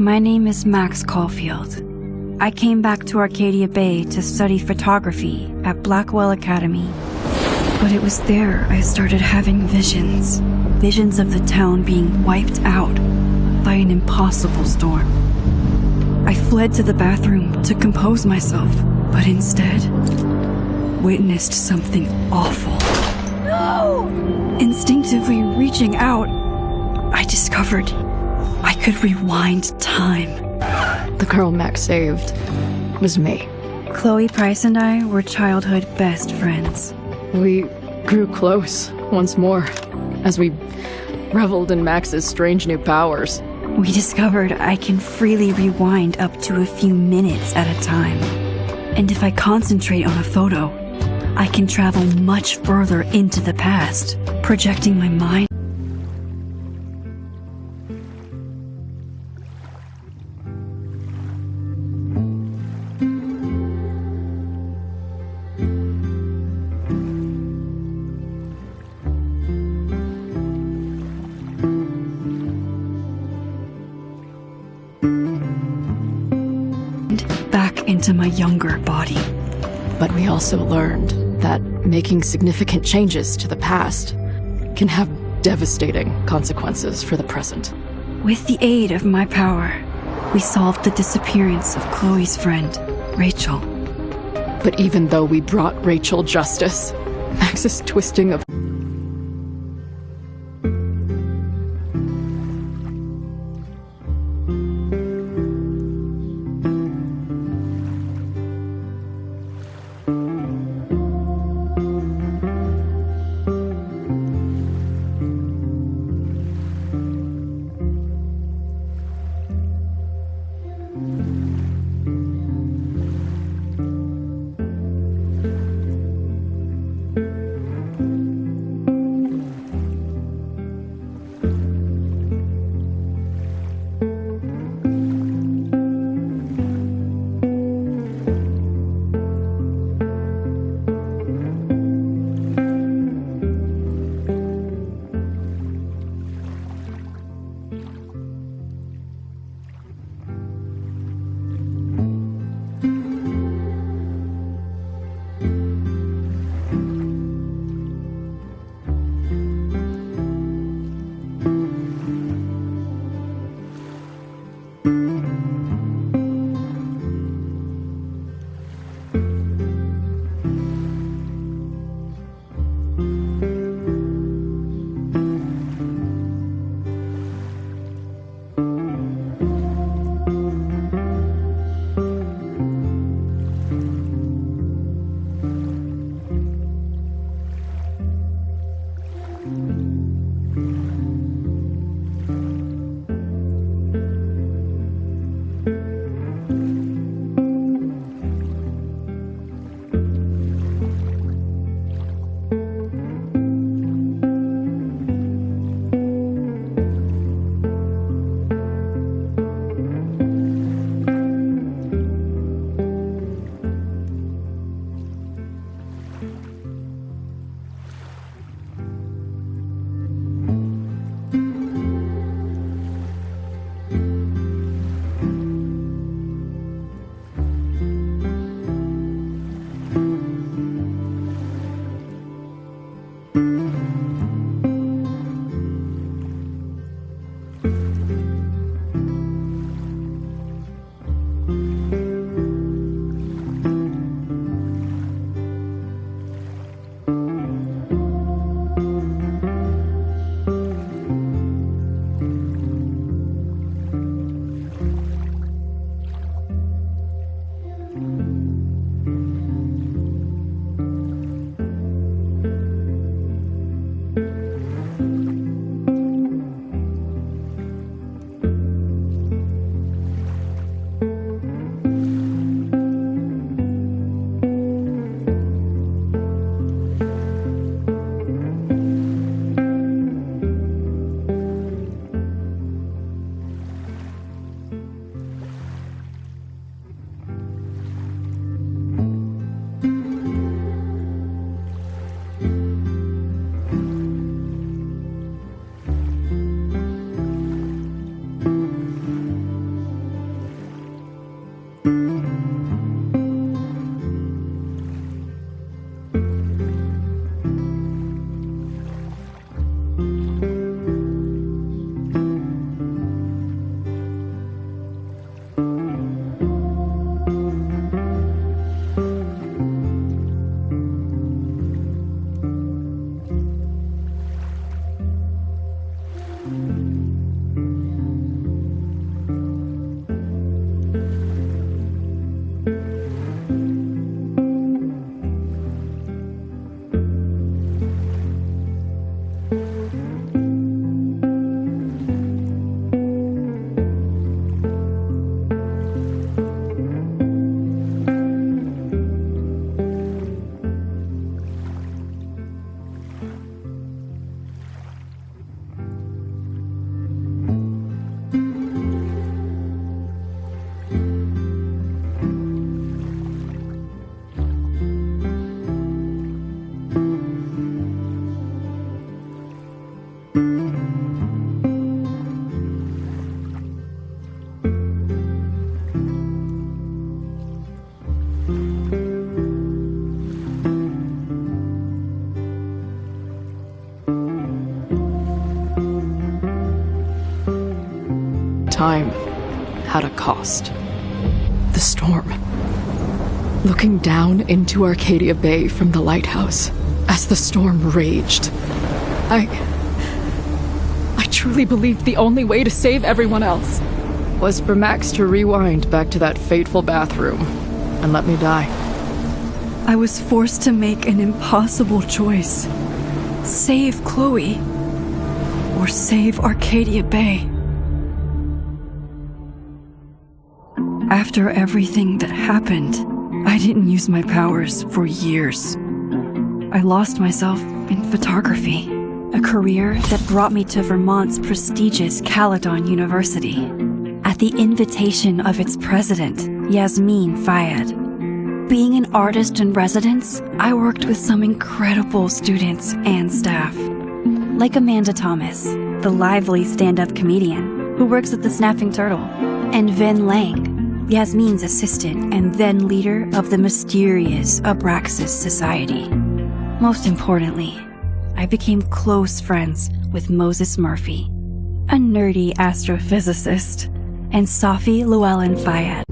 My name is Max Caulfield. I came back to Arcadia Bay to study photography at Blackwell Academy. But it was there I started having visions. Visions of the town being wiped out by an impossible storm. I fled to the bathroom to compose myself, but instead witnessed something awful. No! Instinctively reaching out, I discovered I could rewind time. The girl Max saved was me. Chloe Price and I were childhood best friends. We grew close once more as we reveled in Max's strange new powers. We discovered I can freely rewind up to a few minutes at a time. And if I concentrate on a photo, I can travel much further into the past, projecting my mind. Back into my younger body. But we also learned that making significant changes to the past can have devastating consequences for the present. With the aid of my power, we solved the disappearance of Chloe's friend, Rachel. But even though we brought Rachel justice, Max's twisting of Time had a cost. The storm. Looking down into Arcadia Bay from the lighthouse as the storm raged, I truly believed the only way to save everyone else was for Max to rewind back to that fateful bathroom and let me die. I was forced to make an impossible choice. Save Chloe, or save Arcadia Bay. After everything that happened, I didn't use my powers for years. I lost myself in photography, a career that brought me to Vermont's prestigious Caledon University, at the invitation of its president, Yasmin Fayed. Being an artist in residence, I worked with some incredible students and staff, like Amanda Thomas, the lively stand-up comedian who works at the Snapping Turtle, and Vin Lang, Yasmin's assistant and then leader of the mysterious Abraxas Society. Most importantly, I became close friends with Moses Murphy, a nerdy astrophysicist, and Safi Llewellyn Fayed.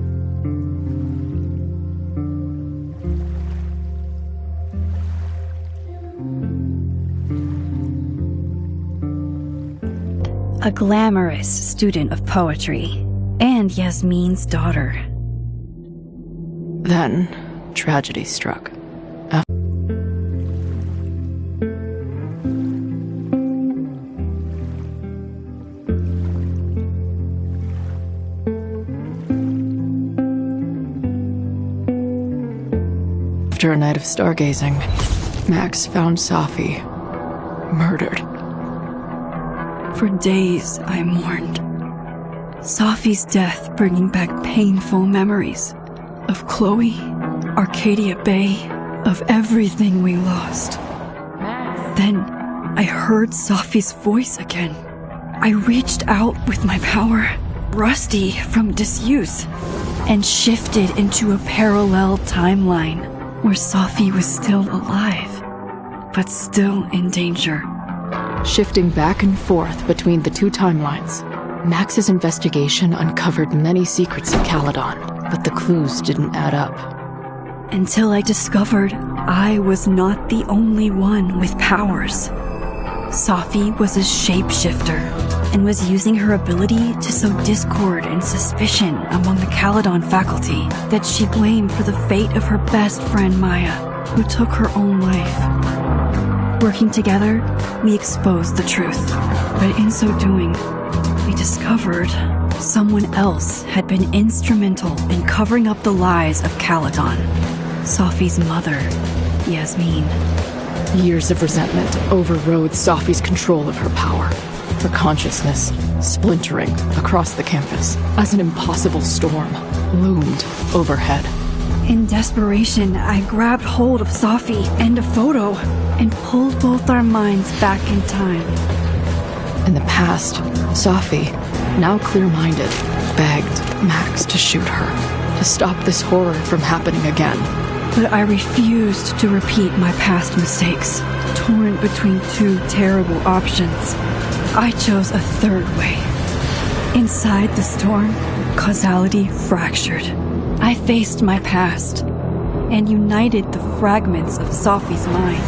A glamorous student of poetry, and Yasmin's daughter. Then, tragedy struck. After a night of stargazing, Max found Safi murdered. For days, I mourned. Safi's death bringing back painful memories of Chloe, Arcadia Bay, of everything we lost. Then, I heard Safi's voice again. I reached out with my power, rusty from disuse, and shifted into a parallel timeline where Safi was still alive, but still in danger. Shifting back and forth between the two timelines, Max's investigation uncovered many secrets of Caledon, but the clues didn't add up. Until I discovered I was not the only one with powers. Safi was a shapeshifter, and was using her ability to sow discord and suspicion among the Caledon faculty that she blamed for the fate of her best friend Maya, who took her own life. Working together, we exposed the truth, but in so doing, we discovered someone else had been instrumental in covering up the lies of Caledon. Safi's mother, Yasmin. Years of resentment overrode Safi's control of her power, her consciousness splintering across the campus as an impossible storm loomed overhead. In desperation, I grabbed hold of Safi and a photo and pulled both our minds back in time. In the past, Safi, now clear-minded, begged Max to shoot her, to stop this horror from happening again. But I refused to repeat my past mistakes, torn between two terrible options. I chose a third way. Inside the storm, causality fractured. I faced my past and united the fragments of Safi's mind.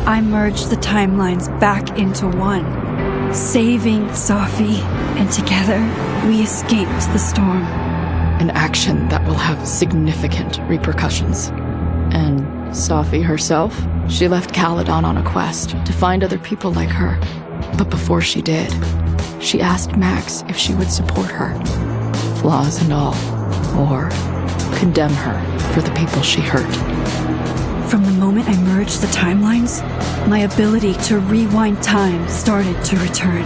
I merged the timelines back into one, saving Safi, and together we escaped the storm. An action that will have significant repercussions. And Safi herself? She left Caledon on a quest to find other people like her. But before she did, she asked Max if she would support her, flaws and all, or condemn her for the people she hurt. From the moment I merged the timelines, my ability to rewind time started to return.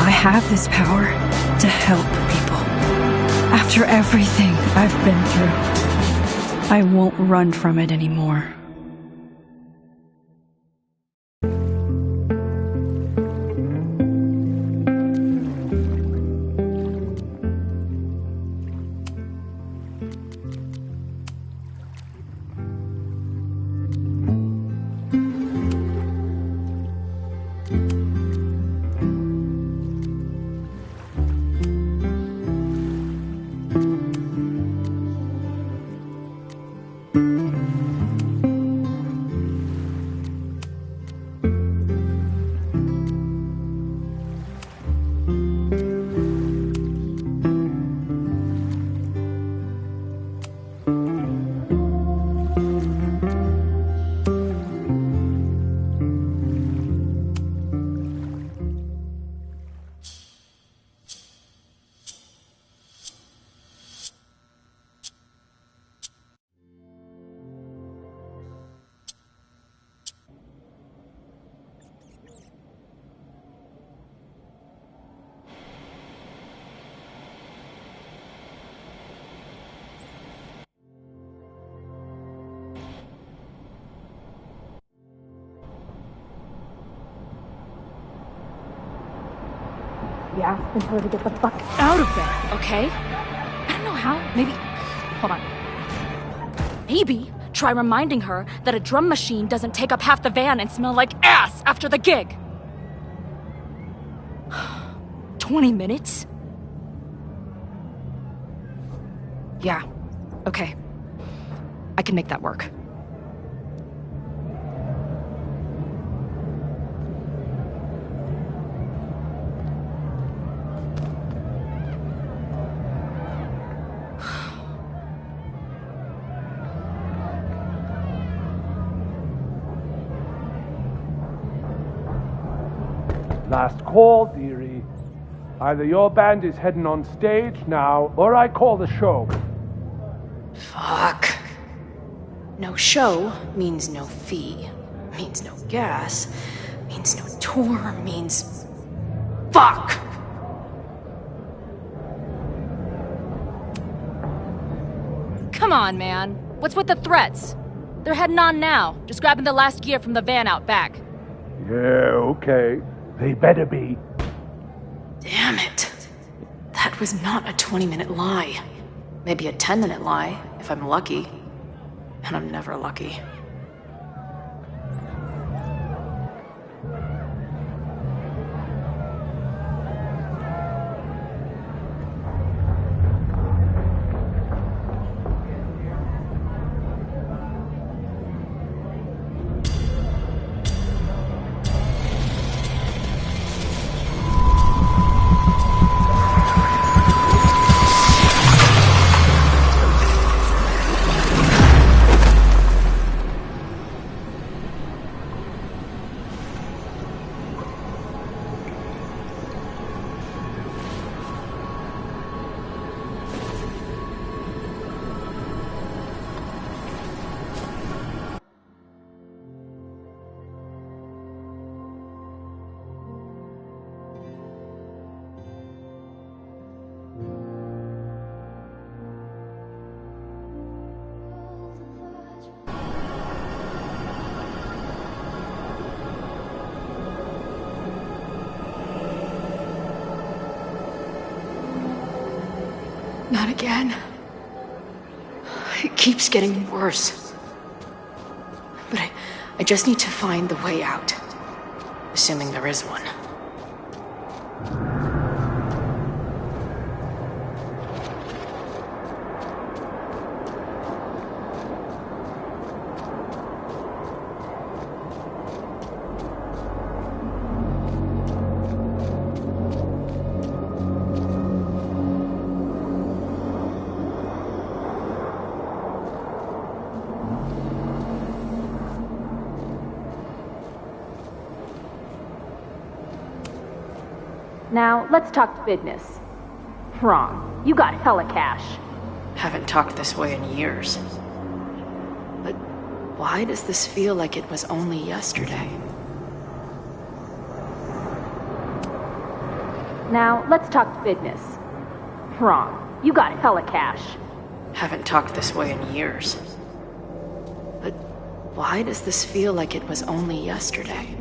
I have this power to help people. After everything I've been through, I won't run from it anymore. Yeah, and tell her to get the fuck out of there, okay? I don't know how. Maybe... Hold on. Maybe try reminding her that a drum machine doesn't take up half the van and smell like ass after the gig. 20 minutes? Yeah. Okay. I can make that work. Last call, dearie. Either your band is heading on stage now, or I call the show. Fuck. No show means no fee, means no gas, means no tour, means... Fuck! Come on, man. What's with the threats? They're heading on now, just grabbing the last gear from the van out back. Yeah, okay. They better be. Damn it. That was not a 20-minute lie. Maybe a 10-minute lie, if I'm lucky. And I'm never lucky. Not again. It keeps getting worse. But I just need to find the way out. Assuming there is one. Now, let's talk business. Wrong. You got hella cash. Haven't talked this way in years. But why does this feel like it was only yesterday? Now, let's talk business. Wrong. You got hella cash. Haven't talked this way in years. But why does this feel like it was only yesterday?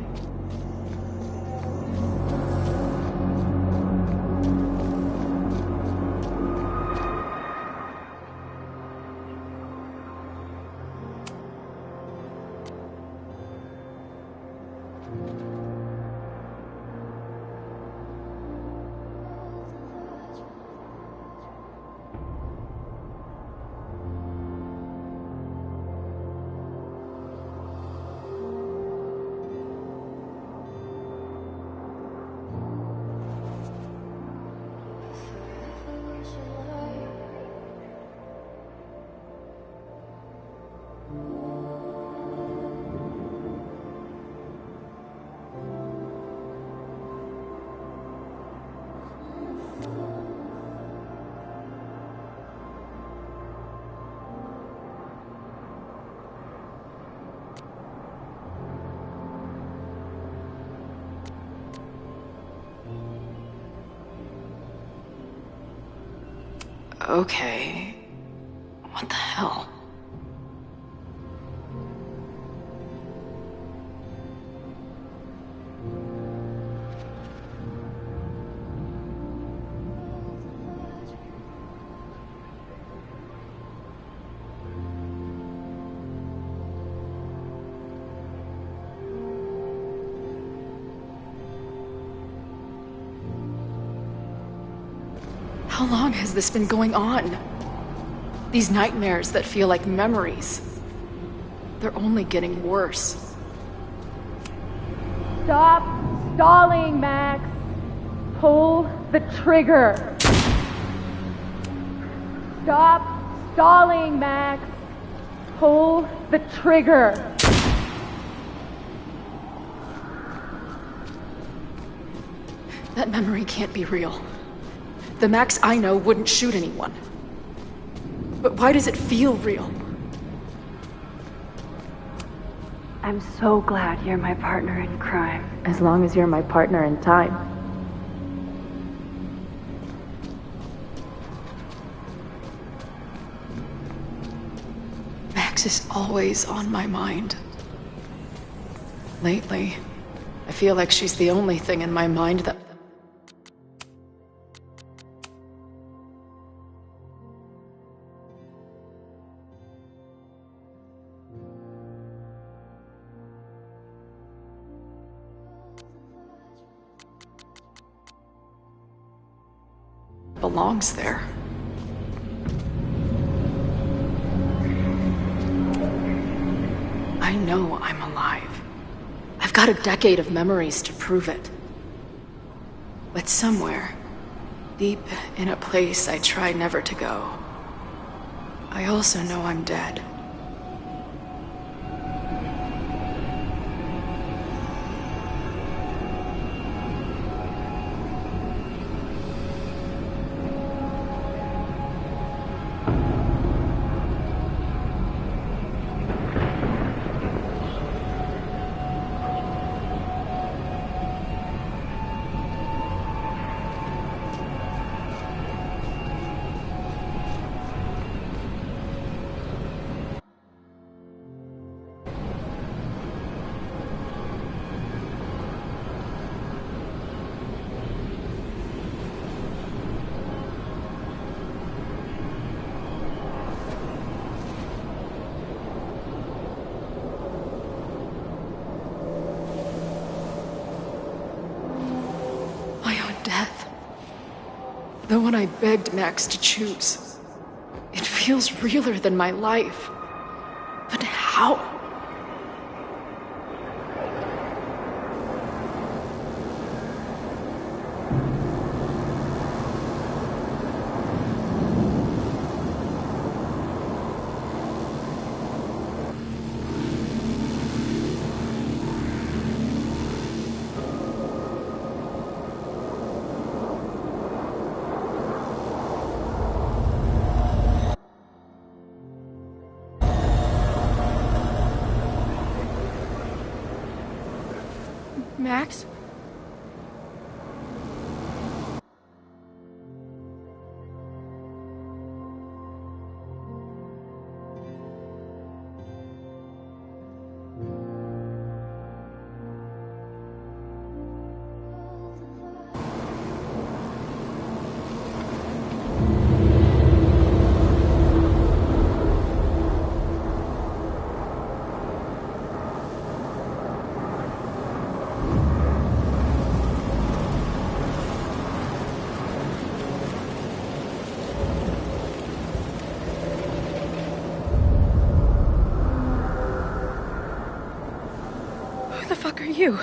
Okay. What the hell? How long has this been going on? These nightmares that feel like memories. They're only getting worse. Stop stalling, Max. Pull the trigger. Stop stalling, Max. Pull the trigger. That memory can't be real. The Max I know wouldn't shoot anyone. But why does it feel real? I'm so glad you're my partner in crime. As long as you're my partner in time. Max is always on my mind. Lately, I feel like she's the only thing in my mind that... belongs there. I know I'm alive. I've got a decade of memories to prove it. But somewhere, deep in a place I try never to go, I also know I'm dead. Death. The one I begged Max to choose. It feels realer than my life. But how? Max? Who the fuck are you?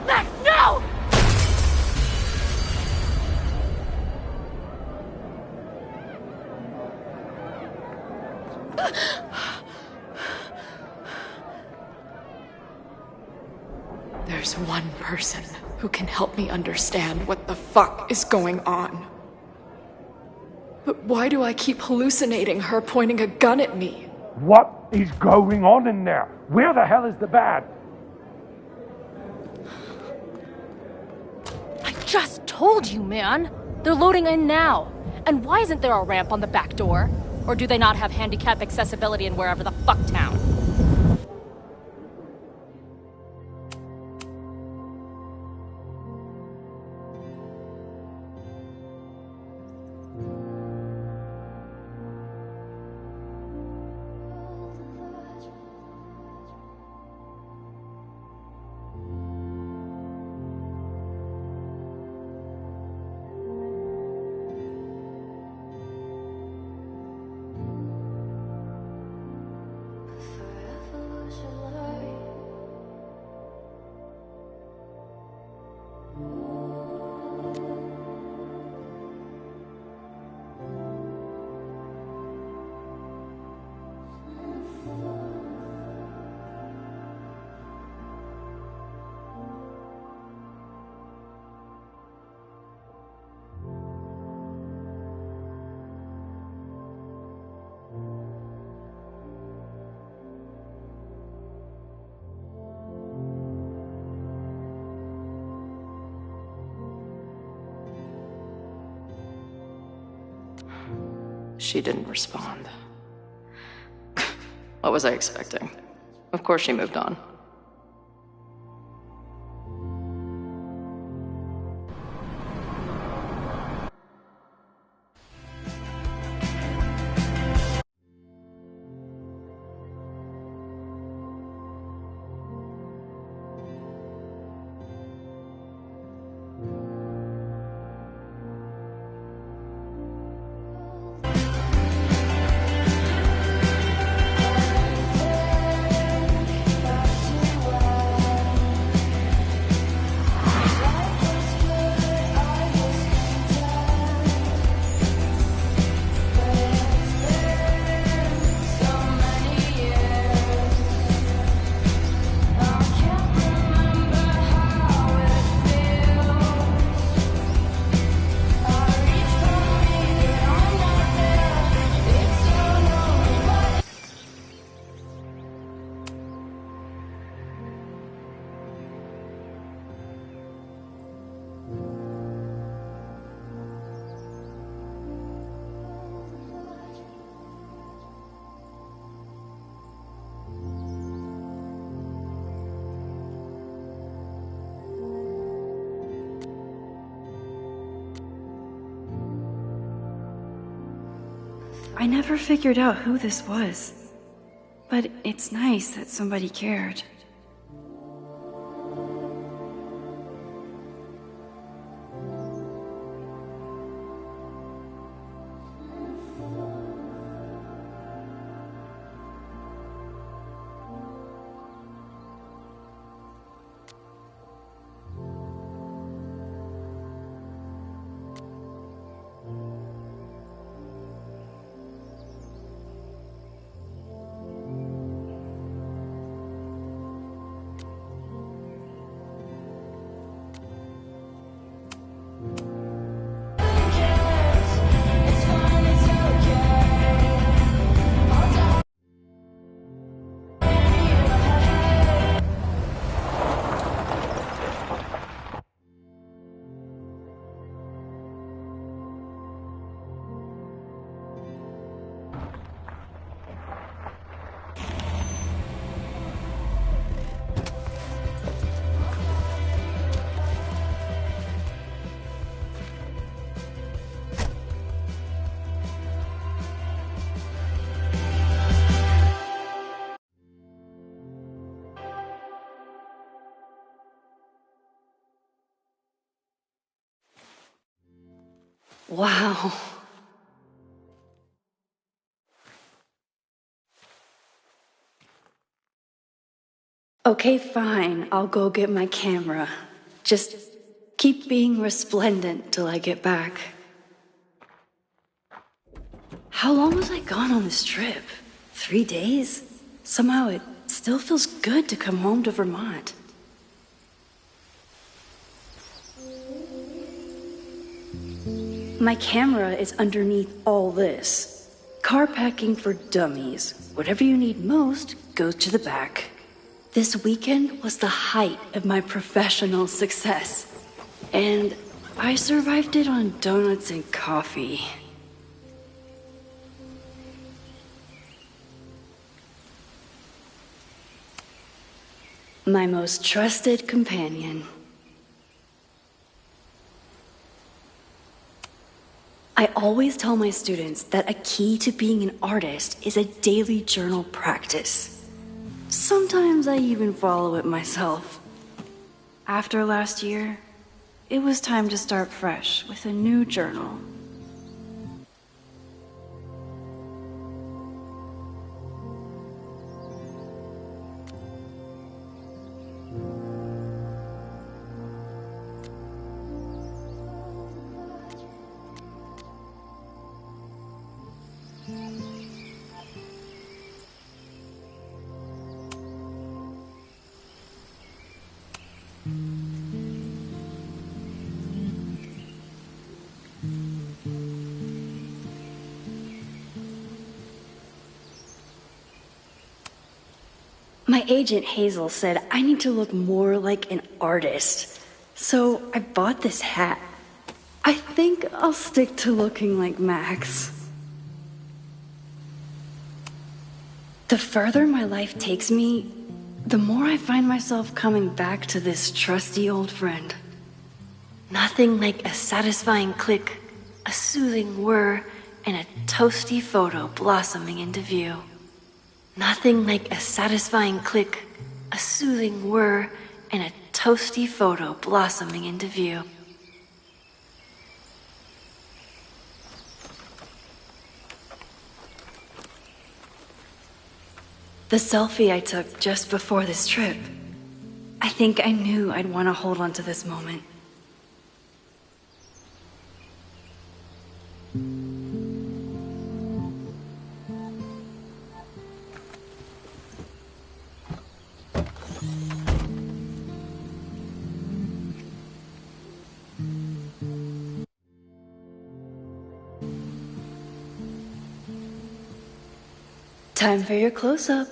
Max, no! There's one person who can help me understand what the fuck is going on. But why do I keep hallucinating her pointing a gun at me? What is going on in there? Where the hell is the bad? I just told you, man! They're loading in now. And why isn't there a ramp on the back door? Or do they not have handicap accessibility in wherever the fuck town? She didn't respond. What was I expecting? Of course she moved on. I never figured out who this was, but it's nice that somebody cared. Wow. Okay, fine. I'll go get my camera. Just keep being resplendent till I get back. How long was I gone on this trip? 3 days? Somehow it still feels good to come home to Vermont. My camera is underneath all this. Car packing for dummies. Whatever you need most goes to the back. This weekend was the height of my professional success. And I survived it on donuts and coffee. My most trusted companion. I always tell my students that a key to being an artist is a daily journal practice. Sometimes I even follow it myself. After last year, it was time to start fresh with a new journal. My agent Hazel said I need to look more like an artist, so I bought this hat. I think I'll stick to looking like Max. The further my life takes me, the more I find myself coming back to this trusty old friend. Nothing like a satisfying click, a soothing whir, and a toasty photo blossoming into view. Nothing like a satisfying click, a soothing whir, and a toasty photo blossoming into view. The selfie I took just before this trip. I think I knew I'd want to hold on to this moment. Time for your close-up.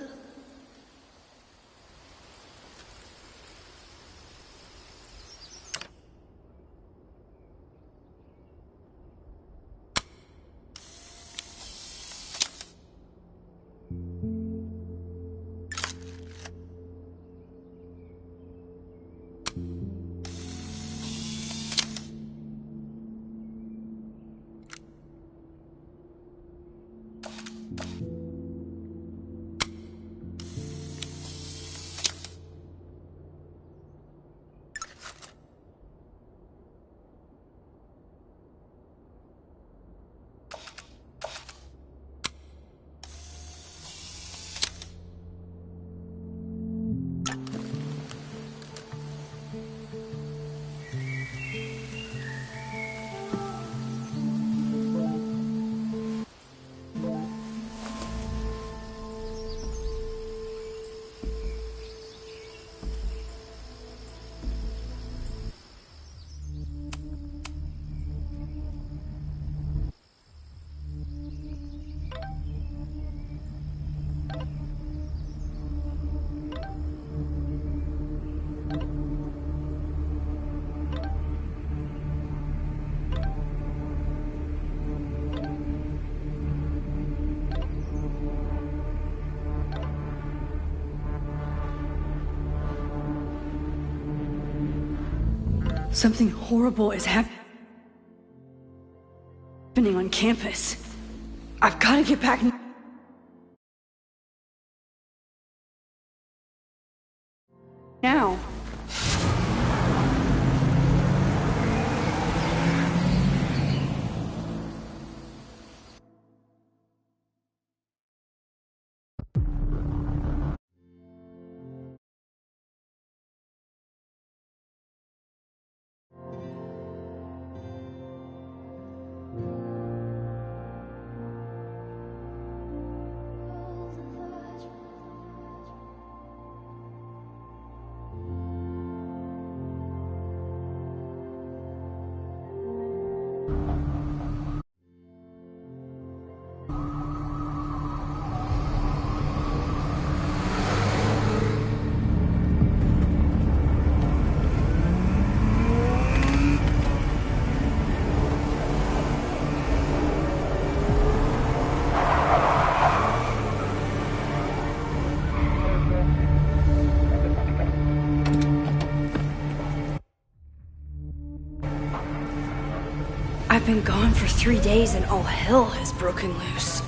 Something horrible is happening on campus. I've got to get back now. I've been gone for 3 days and all hell has broken loose.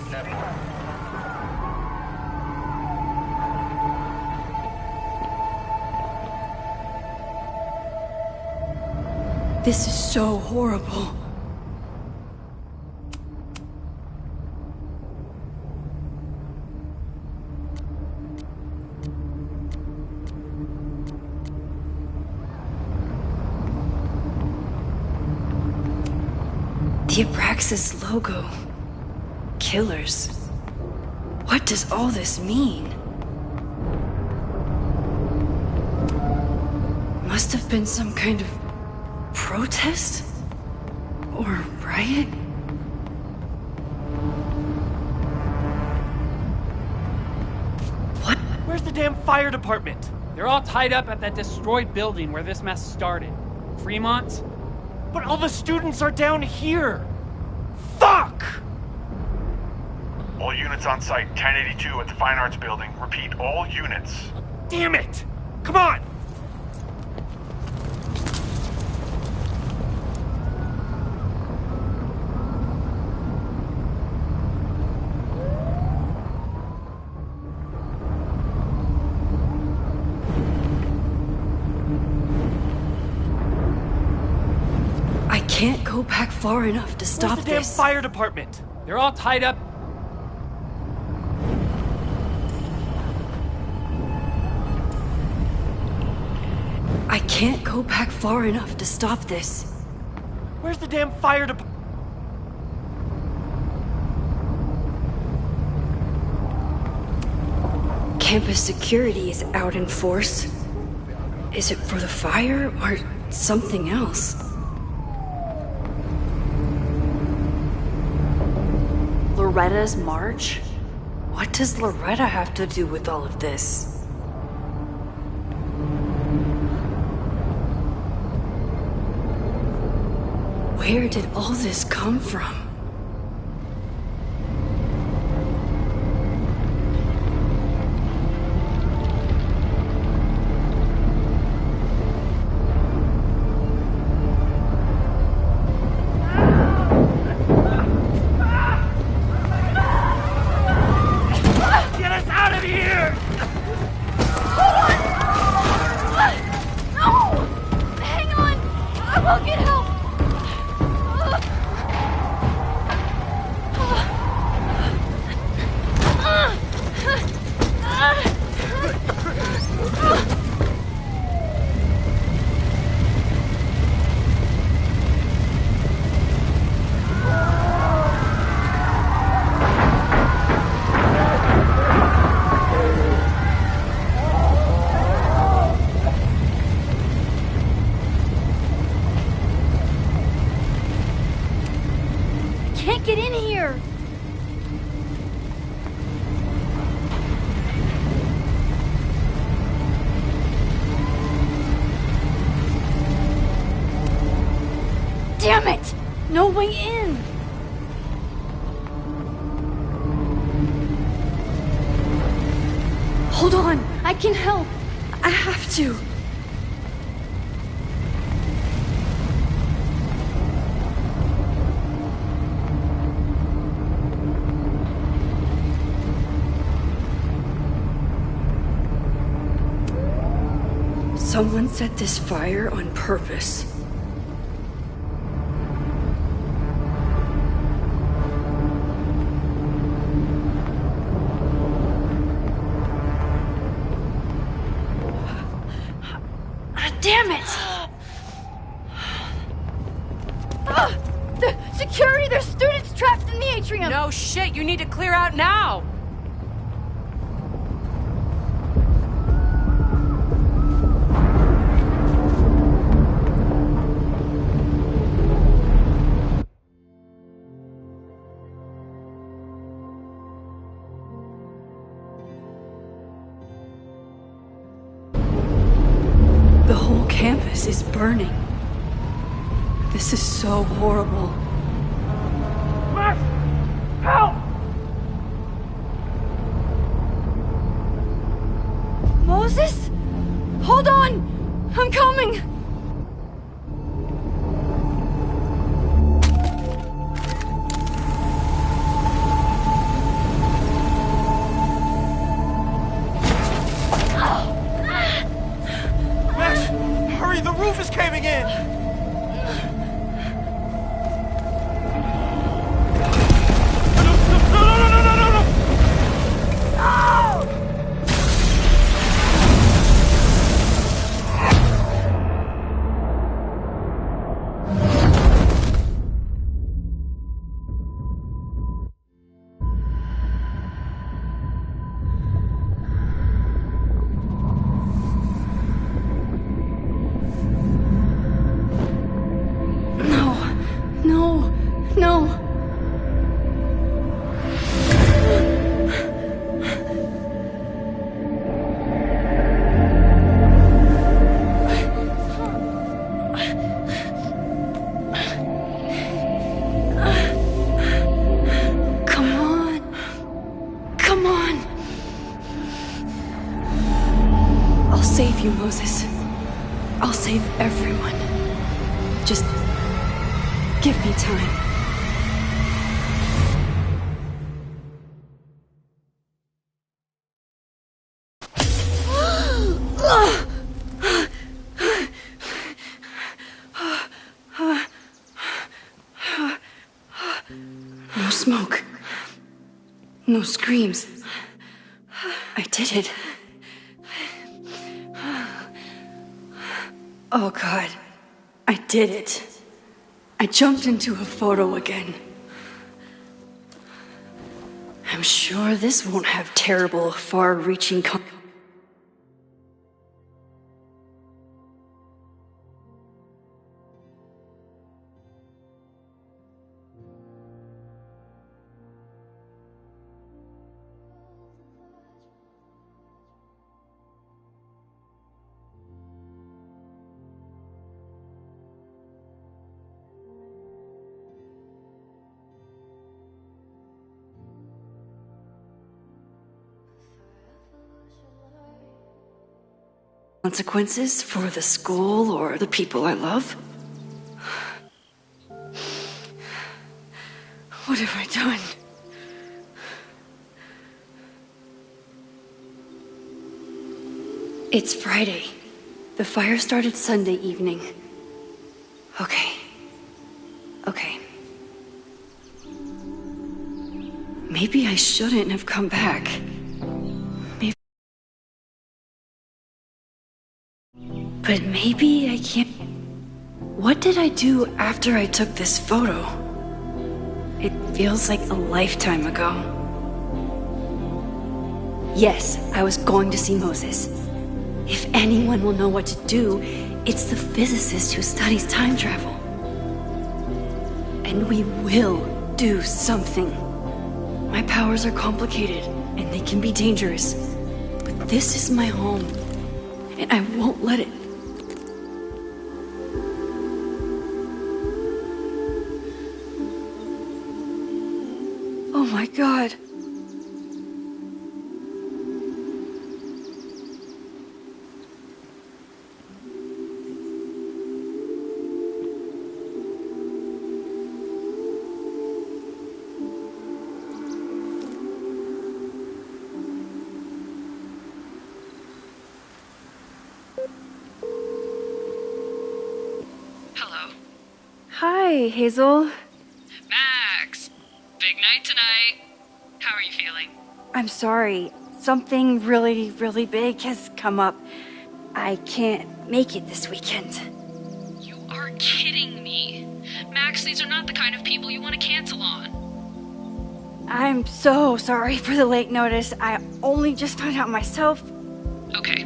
This is so horrible. The Abraxas logo. Killers. What does all this mean? Must have been some kind of protest? Or riot? What? Where's the damn fire department? They're all tied up at that destroyed building where this mess started. Fremont? But all the students are down here! Fuck! All units on site, 1082 at the Fine Arts Building. Repeat, all units. Damn it! Come on! I can't go back far enough to stop Where's the damn this. fire department? They're all tied up. I can't go back far enough to stop this. Where's the damn fire department? Campus security is out in force. Is it for the fire or something else? Loretta's march? What does Loretta have to do with all of this? Where did all this come from? Get us out of here! No! Hang on! I will get help! Can't get in here! Damn it! No way in! Hold on! I can help! I have to! Someone set this fire on purpose. Damn it! The security! There's students trapped in the atrium! No shit, you need to clear out now! The whole campus is burning. This is so horrible. Max! Help! Moses? Hold on! I'm coming! Max, hurry! The roof is caving in! No! I'll save you, Moses. I'll save everyone. Just give me time. No smoke. No screams. I did it. Oh God, I did it. I jumped into a photo again. I'm sure this won't have terrible, far-reaching consequences for the school or the people I love. What have I done? It's Friday. The fire started Sunday evening. Okay. Maybe I shouldn't have come back. But maybe I can't... What did I do after I took this photo? It feels like a lifetime ago. Yes, I was going to see Moses. If anyone will know what to do, it's the physicist who studies time travel. And we will do something. My powers are complicated, and they can be dangerous. But this is my home, and I won't let it. Oh my God. Hello. Hi, Hazel. Max! Big night tonight. How are you feeling? I'm sorry. Something really, really big has come up. I can't make it this weekend. You are kidding me. Max, these are not the kind of people you want to cancel on. I'm so sorry for the late notice. I only just found out myself. Okay.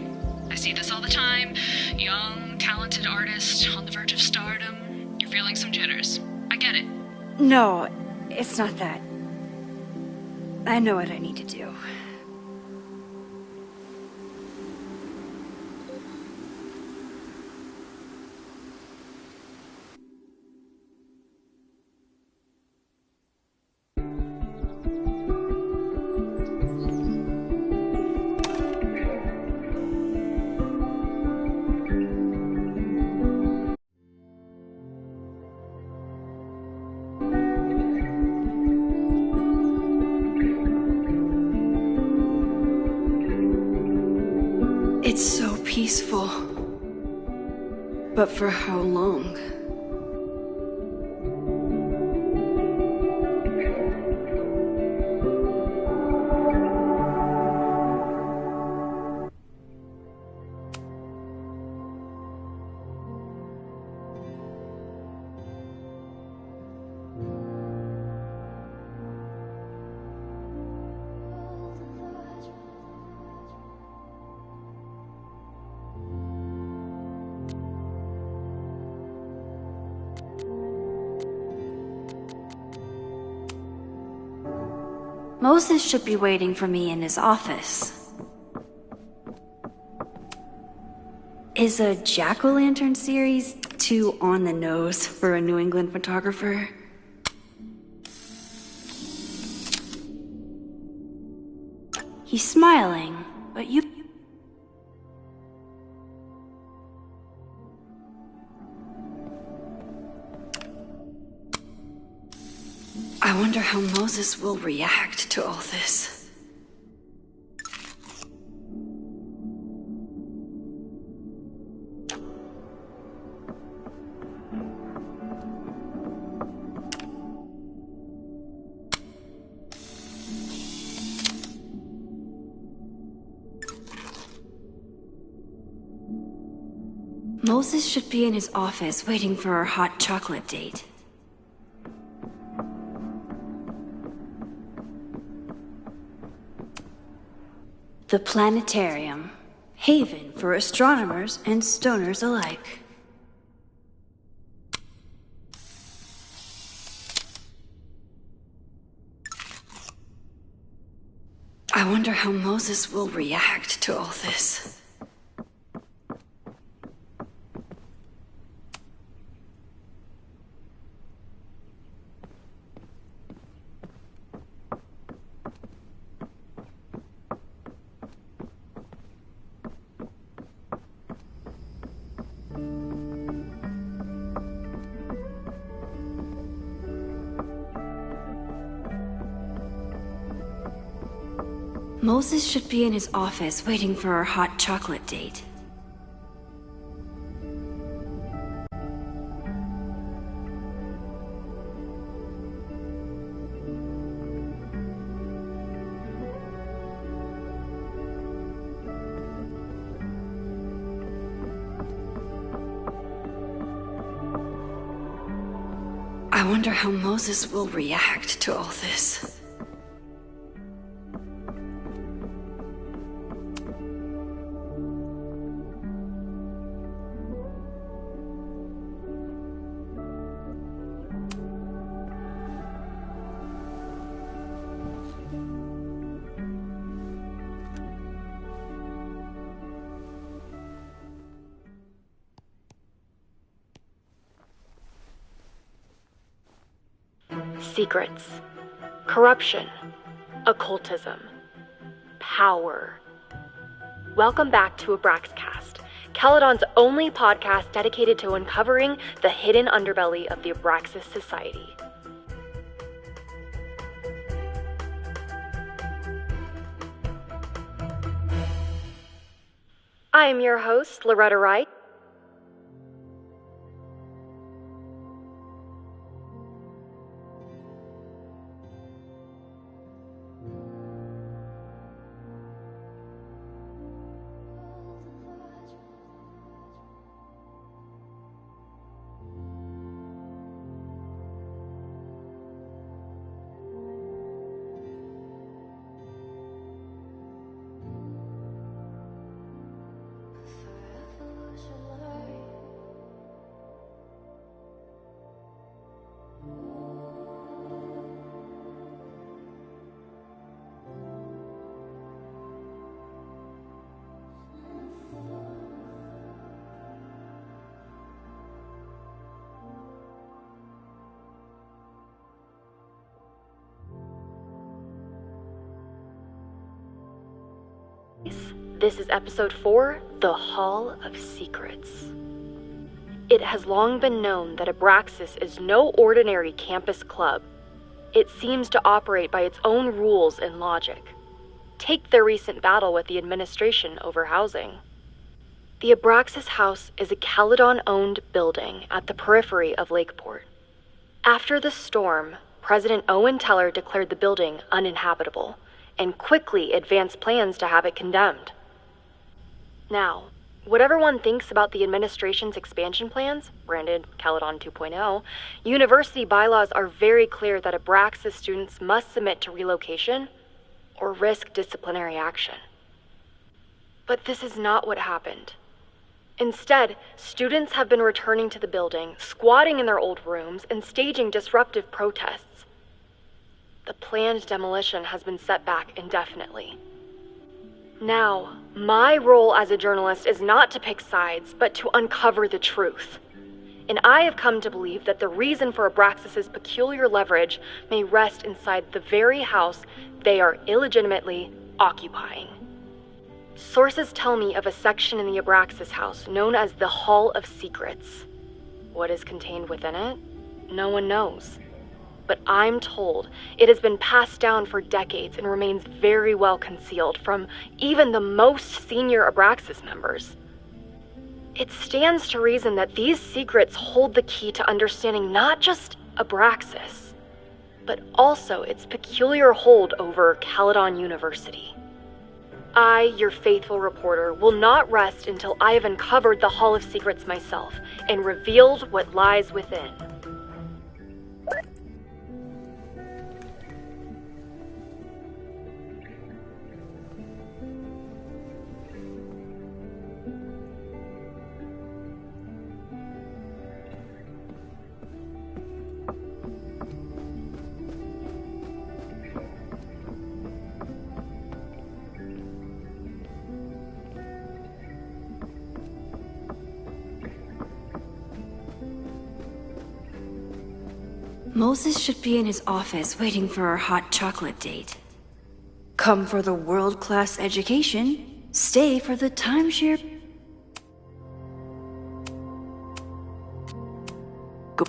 I see this all the time. Young, talented artist on the verge of stardom. You're feeling some jitters. I get it. No, it's not that. I know what I need to do. It's so peaceful. But for how long? Moses should be waiting for me in his office. Is a jack-o'-lantern series too on the nose for a New England photographer? He's smiling, but you... how Moses will react to all this. Moses should be in his office waiting for our hot chocolate date. The planetarium, haven for astronomers and stoners alike. I wonder how Moses will react to all this. Moses should be in his office waiting for our hot chocolate date. I wonder how Moses will react to all this. Secrets, corruption, occultism, power. Welcome back to Abraxcast, Caledon's only podcast dedicated to uncovering the hidden underbelly of the Abraxas Society. I am your host, Loretta Wright. This is episode 4, The Hall of Secrets. It has long been known that Abraxas is no ordinary campus club. It seems to operate by its own rules and logic. Take their recent battle with the administration over housing. The Abraxas House is a Caledon-owned building at the periphery of Lakeport. After the storm, President Owen Teller declared the building uninhabitable and quickly advanced plans to have it condemned. Now, whatever one thinks about the administration's expansion plans, branded Caledon 2.0, university bylaws are very clear that Abraxas students must submit to relocation or risk disciplinary action. But this is not what happened. Instead, students have been returning to the building, squatting in their old rooms, and staging disruptive protests. The planned demolition has been set back indefinitely. Now, my role as a journalist is not to pick sides, but to uncover the truth. And I have come to believe that the reason for Abraxas' peculiar leverage may rest inside the very house they are illegitimately occupying. Sources tell me of a section in the Abraxas house known as the Hall of Secrets. What is contained within it? No one knows. but I'm told it has been passed down for decades and remains very well concealed from even the most senior Abraxas members. It stands to reason that these secrets hold the key to understanding not just Abraxas, but also its peculiar hold over Caledon University. I, your faithful reporter, will not rest until I have uncovered the Hall of Secrets myself and revealed what lies within. Moses should be in his office waiting for our hot chocolate date. Come for the world-class education, stay for the timeshare. Go.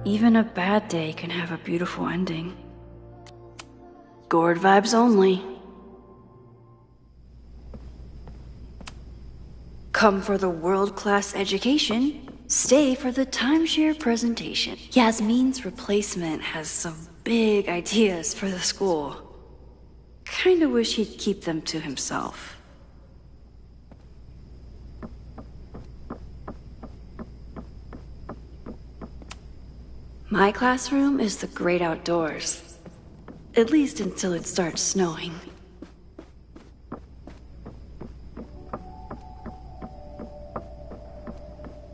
Even a bad day can have a beautiful ending. Gourd vibes only. Come for the world-class education, stay for the timeshare presentation. Yasmin's replacement has some big ideas for the school. Kinda wish he'd keep them to himself. My classroom is the great outdoors. At least until it starts snowing.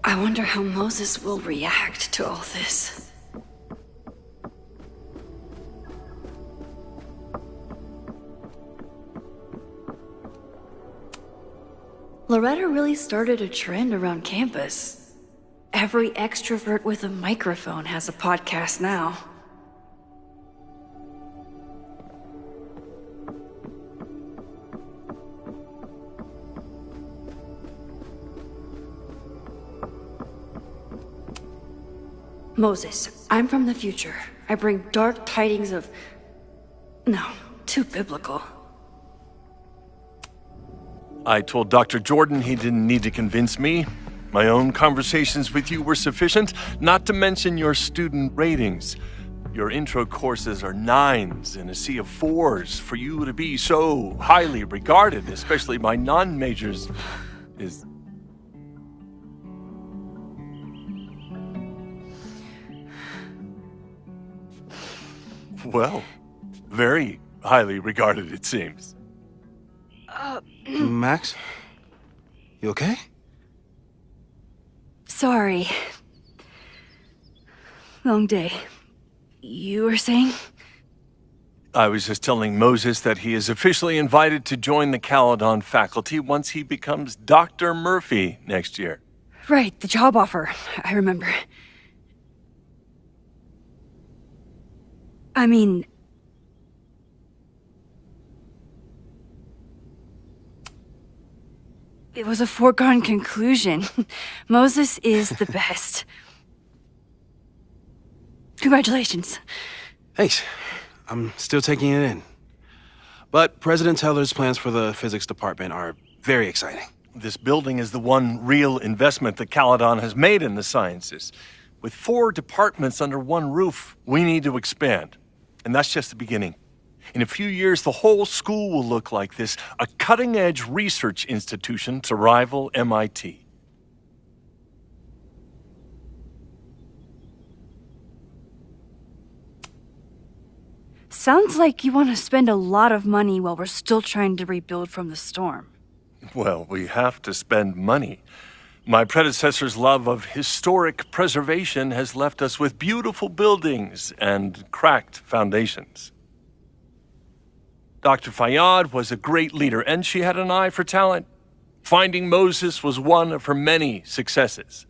I wonder how Moses will react to all this. Loretta really started a trend around campus. Every extrovert with a microphone has a podcast now. Moses, I'm from the future. I bring dark tidings of... No, too biblical. I told Dr. Jordan he didn't need to convince me. My own conversations with you were sufficient, not to mention your student ratings. Your intro courses are 9s in a sea of 4s. For you to be so highly regarded, especially by non-majors, is... Well, very highly regarded, it seems. Max? You okay? Sorry. Long day. You were saying? I was just telling Moses that he is officially invited to join the Caledon faculty once he becomes Dr. Murphy next year. Right, the job offer. I remember. I mean... It was a foregone conclusion. Moses is the best. Congratulations. Thanks. I'm still taking it in. But President Teller's plans for the physics department are very exciting. This building is the one real investment that Caledon has made in the sciences. With 4 departments under one roof, we need to expand. And that's just the beginning. In a few years, the whole school will look like this, a cutting-edge research institution to rival MIT. Sounds like you want to spend a lot of money while we're still trying to rebuild from the storm. Well, we have to spend money. My predecessor's love of historic preservation has left us with beautiful buildings and cracked foundations. Dr. Fayyad was a great leader, and she had an eye for talent. Finding Moses was one of her many successes.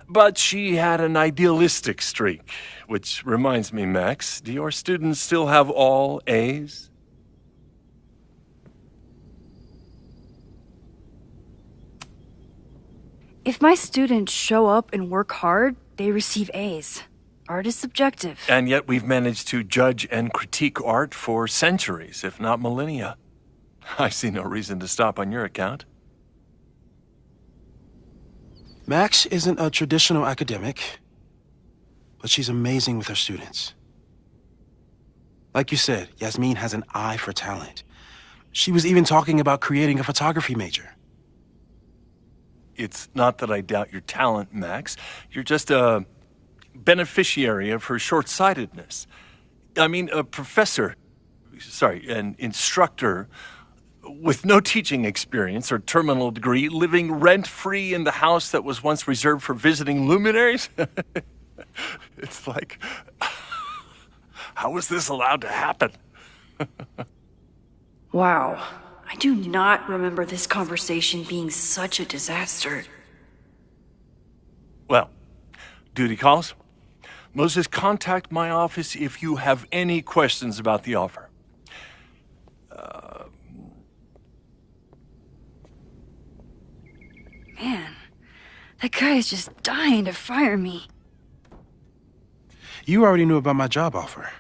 But she had an idealistic streak, which reminds me, Max, do your students still have all A's? If my students show up and work hard, they receive A's. Art is subjective. And yet we've managed to judge and critique art for centuries, if not millennia. I see no reason to stop on your account. Max isn't a traditional academic, but she's amazing with her students. Like you said, Yasmin has an eye for talent. She was even talking about creating a photography major. It's not that I doubt your talent, Max. You're just a beneficiary of her short-sightedness. I mean, an instructor with no teaching experience or terminal degree, living rent-free in the house that was once reserved for visiting luminaries? It's like, how was this allowed to happen? Wow. I do not remember this conversation being such a disaster. Well, duty calls. Moses, contact my office if you have any questions about the offer. Man, that guy is just dying to fire me. You already knew about my job offer.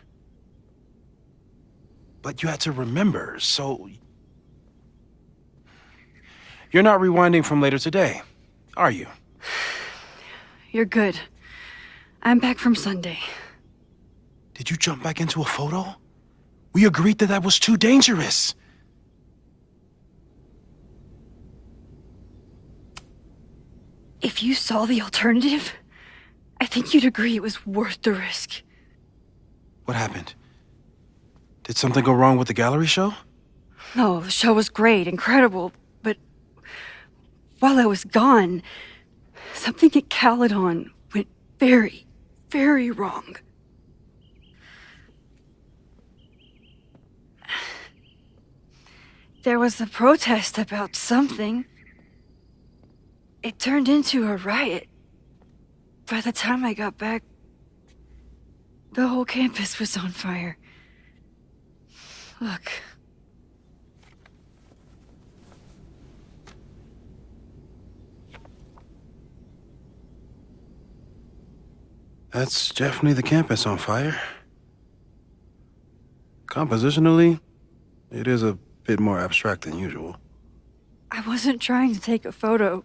But you had to remember, so... You're not rewinding from later today, are you? You're good. I'm back from Sunday. Did you jump back into a photo? We agreed that was too dangerous. If you saw the alternative, I think you'd agree it was worth the risk. What happened? Did something go wrong with the gallery show? No, the show was great, incredible, but while I was gone, something at Caledon went very, very wrong. There was a protest about something. It turned into a riot. By the time I got back, the whole campus was on fire. Look. That's definitely the campus on fire. Compositionally, it is a bit more abstract than usual. I wasn't trying to take a photo.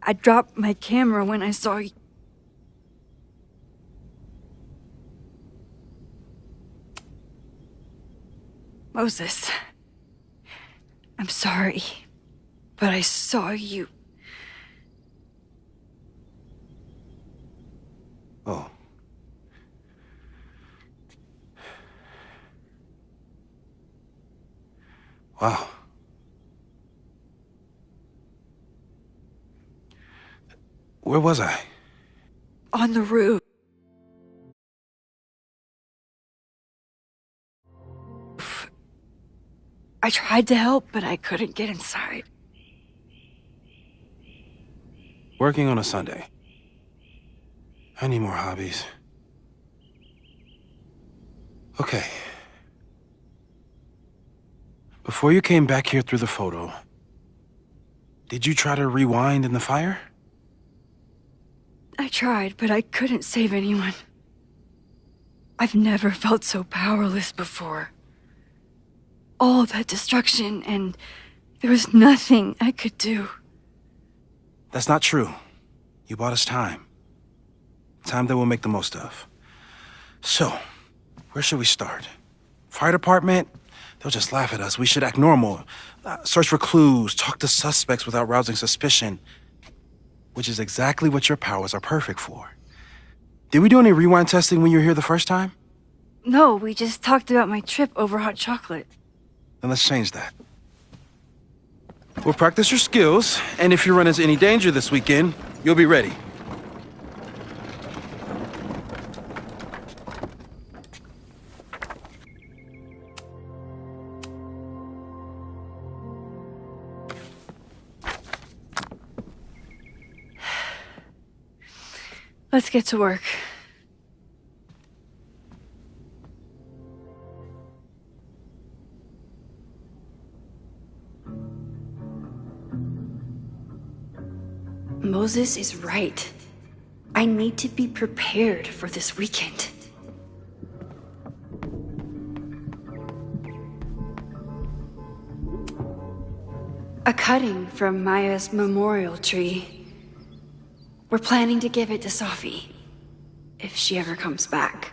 I dropped my camera when I saw you. Moses, I'm sorry, but I saw you. Oh. Wow. Where was I? On the roof. I tried to help, but I couldn't get inside. Working on a Sunday. I need more hobbies. Okay. Before you came back here through the photo, did you try to rewind in the fire? I tried, but I couldn't save anyone. I've never felt so powerless before. All that destruction, and there was nothing I could do. That's not true. You bought us time. Time that we'll make the most of. So, where should we start? Fire department? They'll just laugh at us. We should act normal. Search for clues, talk to suspects without rousing suspicion. Which is exactly what your powers are perfect for. Did we do any rewind testing when you were here the first time? No, we just talked about my trip over hot chocolate. Then let's change that. We'll practice your skills, and if you run into any danger this weekend, you'll be ready. Let's get to work. Moses is right. I need to be prepared for this weekend. A cutting from Maya's memorial tree. We're planning to give it to Safi, if she ever comes back.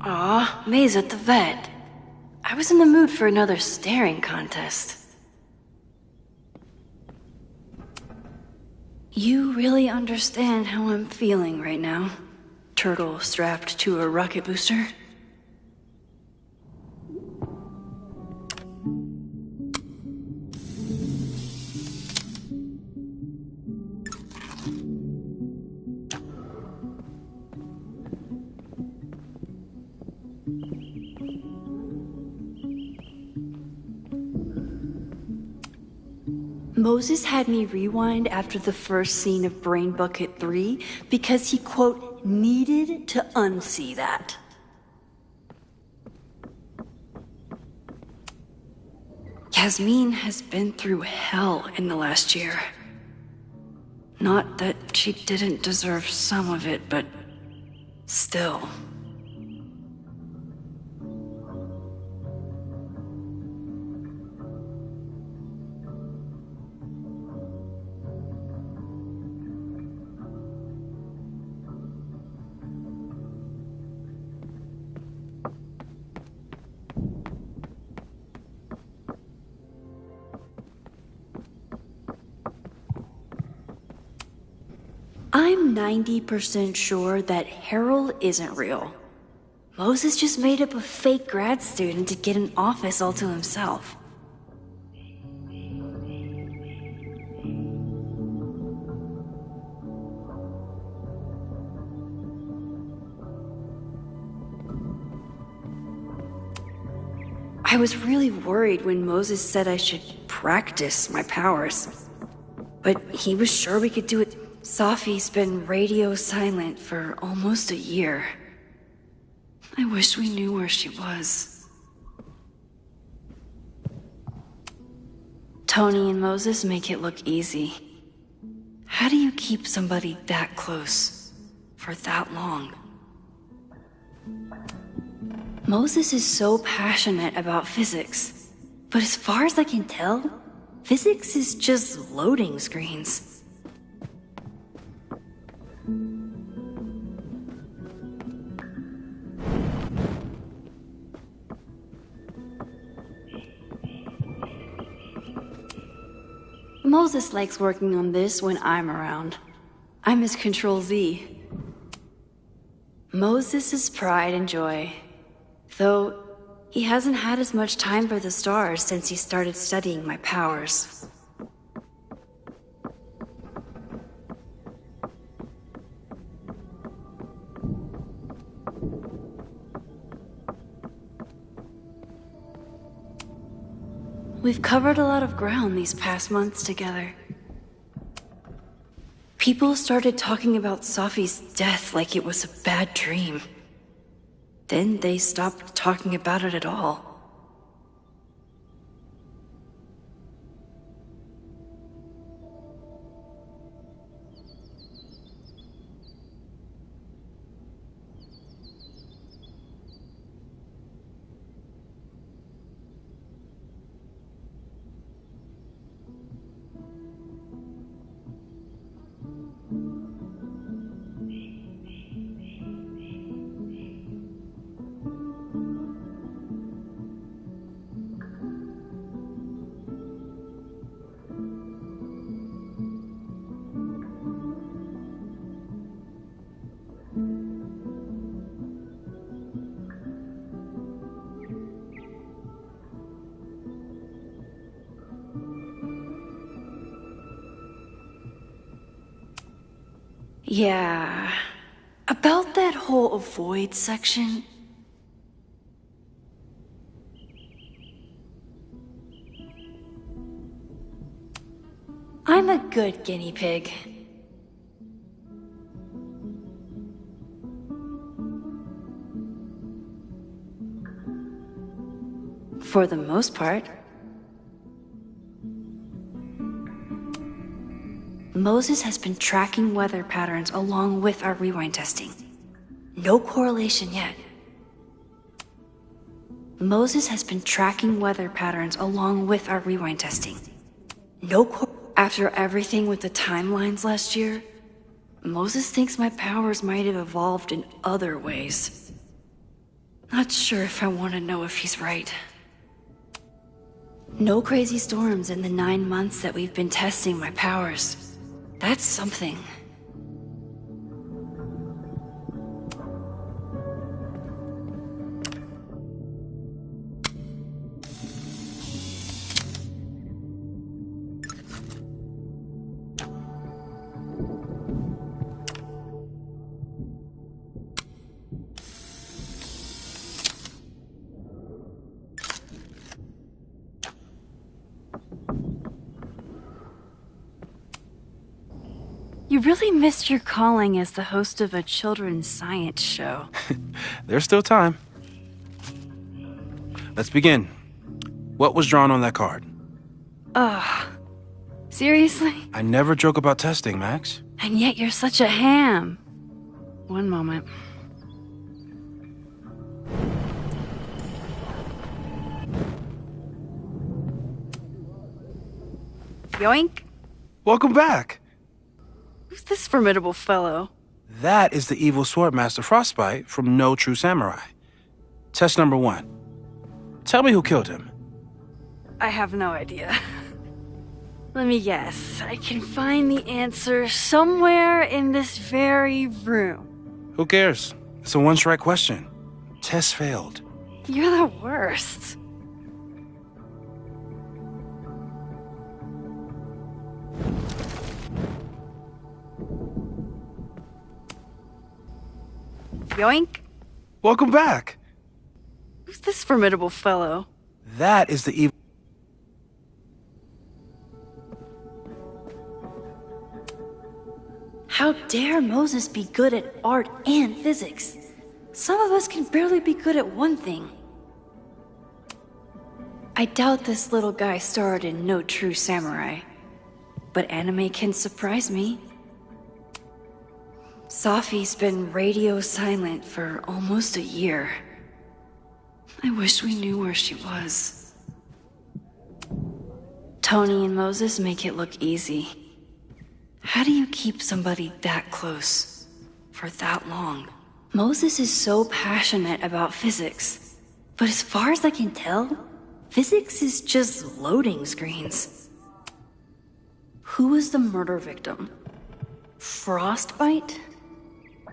Aw, May's at the vet. I was in the mood for another staring contest. You really understand how I'm feeling right now? Turtle strapped to a rocket booster? Moses had me rewind after the first scene of Brain Bucket 3 because he, quote, needed to unsee that. Yasmin has been through hell in the last year. Not that she didn't deserve some of it, but still. I'm 90% sure that Harold isn't real. Moses just made up a fake grad student to get an office all to himself. I was really worried when Moses said I should practice my powers. But he was sure we could do it. Safi's been radio silent for almost a year. I wish we knew where she was. Tony and Moses make it look easy. How do you keep somebody that close for that long? Moses is so passionate about physics, but as far as I can tell, physics is just loading screens. Moses likes working on this when I'm around. I'm his Control-Z. Moses' pride and joy. Though, he hasn't had as much time for the stars since he started studying my powers. We've covered a lot of ground these past months together. People started talking about Safi's death like it was a bad dream. Then they stopped talking about it at all. Yeah, about that whole avoid section. I'm a good guinea pig. For the most part. Moses has been tracking weather patterns along with our rewind testing. No correlation yet. Moses has been tracking weather patterns along with our rewind testing. After everything with the timelines last year, Moses thinks my powers might have evolved in other ways. Not sure if I want to know if he's right. No crazy storms in the 9 months that we've been testing my powers. That's something. You really missed your calling as the host of a children's science show. There's still time. Let's begin. What was drawn on that card? Ugh. Seriously? I never joke about testing, Max. And yet you're such a ham. One moment. Yoink. Welcome back. Who's this formidable fellow? That is the evil Swordmaster Frostbite from No True Samurai. Test number 1. Tell me who killed him. I have no idea. Let me guess. I can find the answer somewhere in this very room. Who cares? It's a one-strike question. Test failed. You're the worst. Yoink. Welcome back. Who's this formidable fellow? That is the evil... How dare Moses be good at art and physics? Some of us can barely be good at one thing. I doubt this little guy starred in No True Samurai. But anime can surprise me. Safi's been radio silent for almost a year. I wish we knew where she was. Tony and Moses make it look easy. How do you keep somebody that close for that long? Moses is so passionate about physics, but as far as I can tell, physics is just loading screens. Who was the murder victim? Frostbite?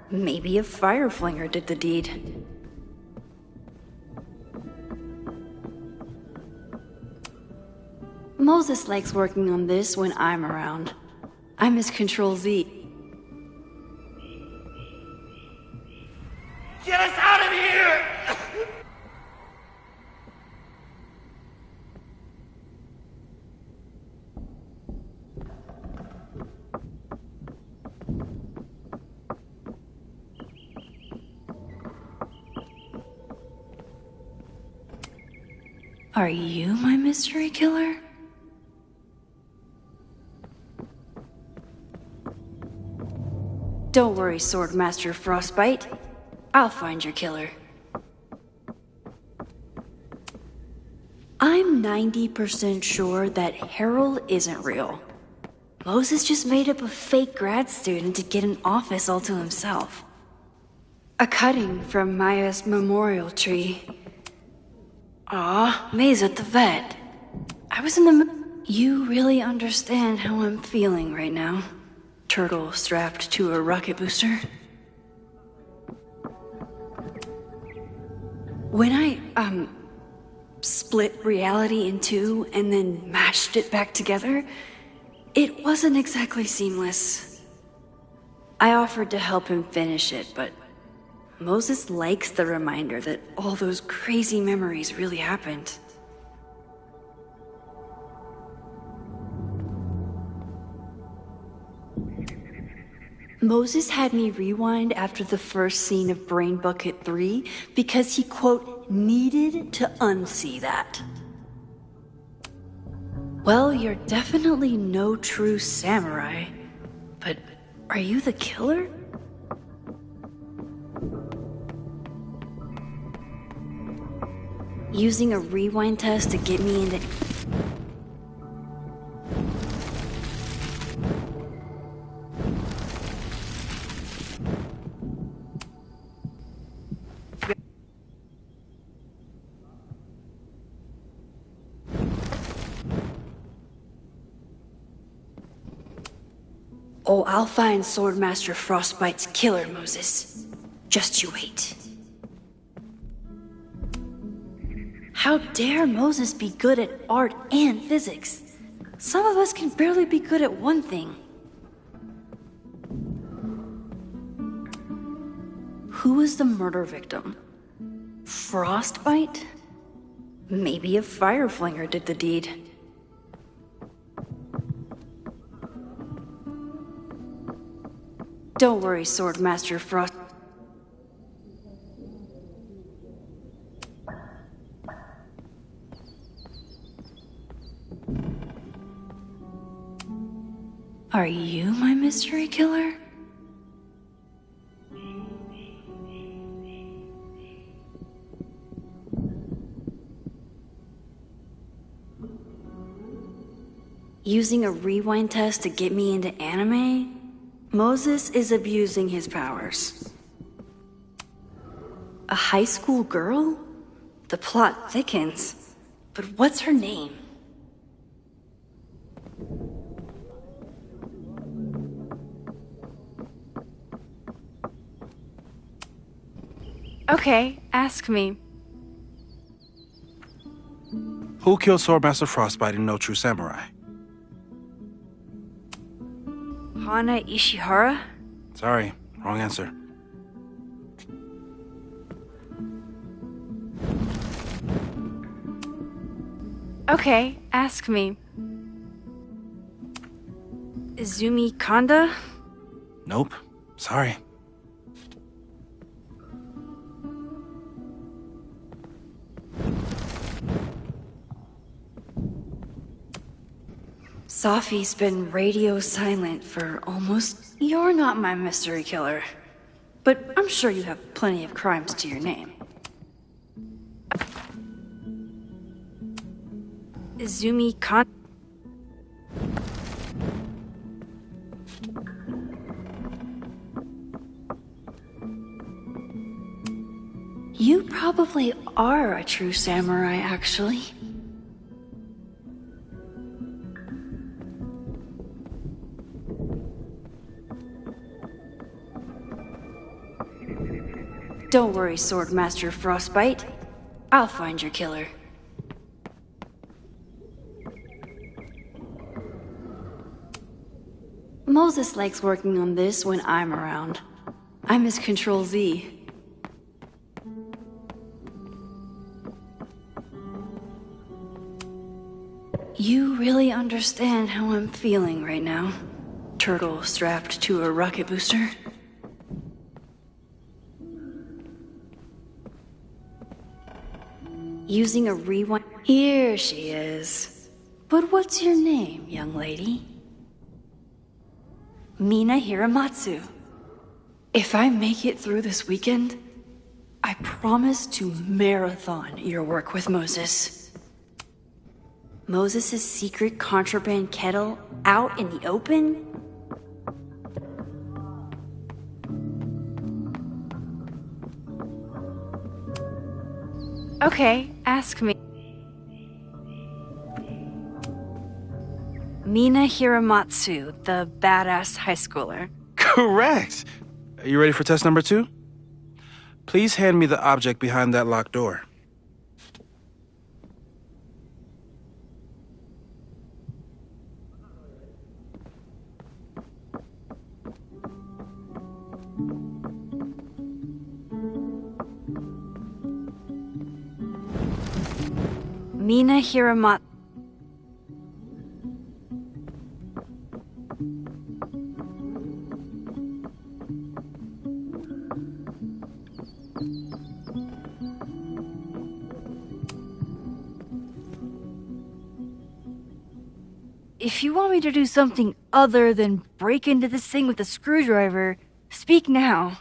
Maybe a fire flinger did the deed. Moses likes working on this when I'm around. I'm his Control-Z. Get us out of here! Are you my mystery killer? Don't worry, Swordmaster Frostbite. I'll find your killer. I'm 90% sure that Harold isn't real. Moses just made up a fake grad student to get an office all to himself. A cutting from Maya's memorial tree. Aw, May's at the vet. I was in the You really understand how I'm feeling right now. Turtle strapped to a rocket booster. When I, split reality in two and then mashed it back together, it wasn't exactly seamless. I offered to help him finish it, but Moses likes the reminder that all those crazy memories really happened. Moses had me rewind after the first scene of Brain Bucket 3 because he, quote, needed to unsee that. Well, you're definitely no true samurai, but are you the killer? Using a rewind test to get me into... Oh, I'll find Swordmaster Frostbite's killer, Moses. Just you wait. How dare Moses be good at art and physics? Some of us can barely be good at one thing. Who was the murder victim? Frostbite? Maybe a fire flinger did the deed. Don't worry, Swordmaster Frost. Are you my mystery killer? Using a rewind test to get me into anime? Moses is abusing his powers. A high school girl? The plot thickens. But what's her name? Okay, ask me. Who killed Swordmaster Frostbite in No True Samurai? Hana Ishihara? Sorry, wrong answer. Okay, ask me. Izumi Kanda? Nope, sorry. Safi's been radio silent for almost... You're not my mystery killer. But I'm sure you have plenty of crimes to your name. Izumi Kanda... You probably are a true samurai, actually. Don't worry, Swordmaster Frostbite. I'll find your killer. Moses likes working on this when I'm around. I'm his Control-Z. You really understand how I'm feeling right now? Turtle strapped to a rocket booster? Using a rewind. Here she is. But what's your name, young lady? Mina Hiramatsu. If I make it through this weekend, I promise to marathon your work with Moses. Moses' secret contraband kettle out in the open? Okay, ask me. Mina Hiramatsu, the badass high schooler. Correct! Are you ready for test number 2? Please hand me the object behind that locked door. Mina Hiramatsu. If you want me to do something other than break into this thing with a screwdriver, speak now.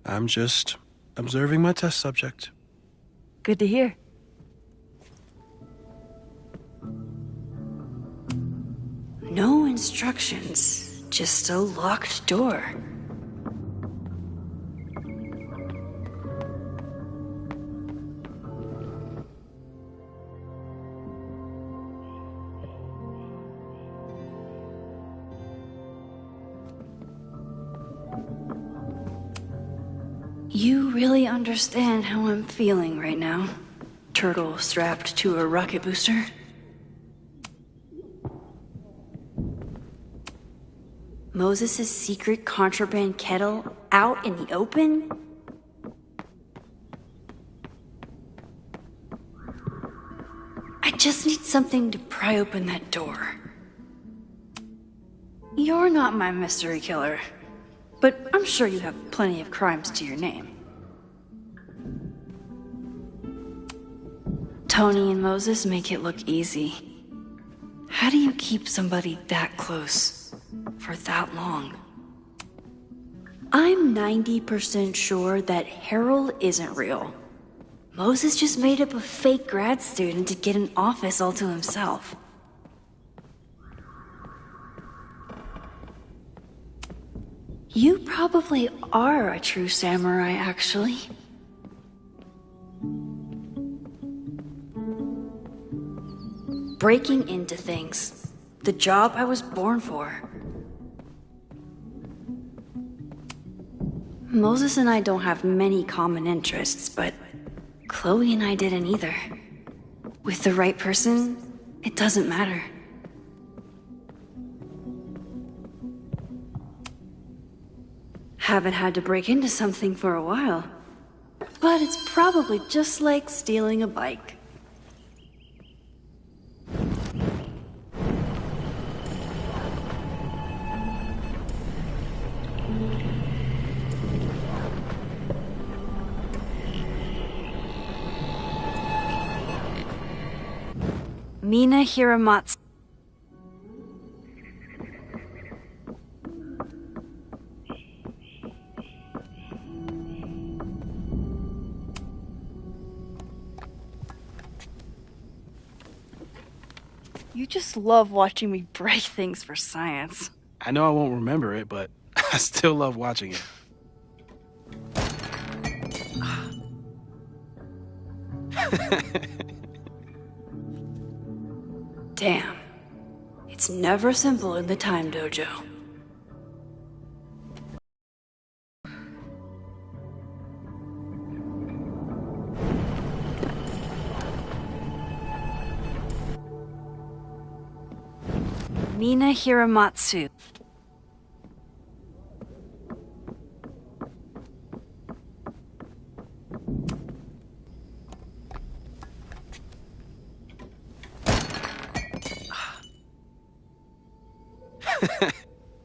I'm just observing my test subject. Good to hear. No instructions, just a locked door. You really understand how I'm feeling right now? Turtle strapped to a rocket booster? Moses' secret contraband kettle out in the open? I just need something to pry open that door. You're not my mystery killer, but I'm sure you have plenty of crimes to your name. Tony and Moses make it look easy. How do you keep somebody that close for that long? I'm 90% sure that Harold isn't real. Moses just made up a fake grad student to get an office all to himself. You probably are a true samurai, actually. Breaking into things. The job I was born for. Moses and I don't have many common interests, but Chloe and I didn't either. With the right person, it doesn't matter. Haven't had to break into something for a while. But it's probably just like stealing a bike. Mina Hiramatsu. You just love watching me break things for science. I know I won't remember it, but I still love watching it. Damn. It's never simple in the Time Dojo. Mina Hiramatsu.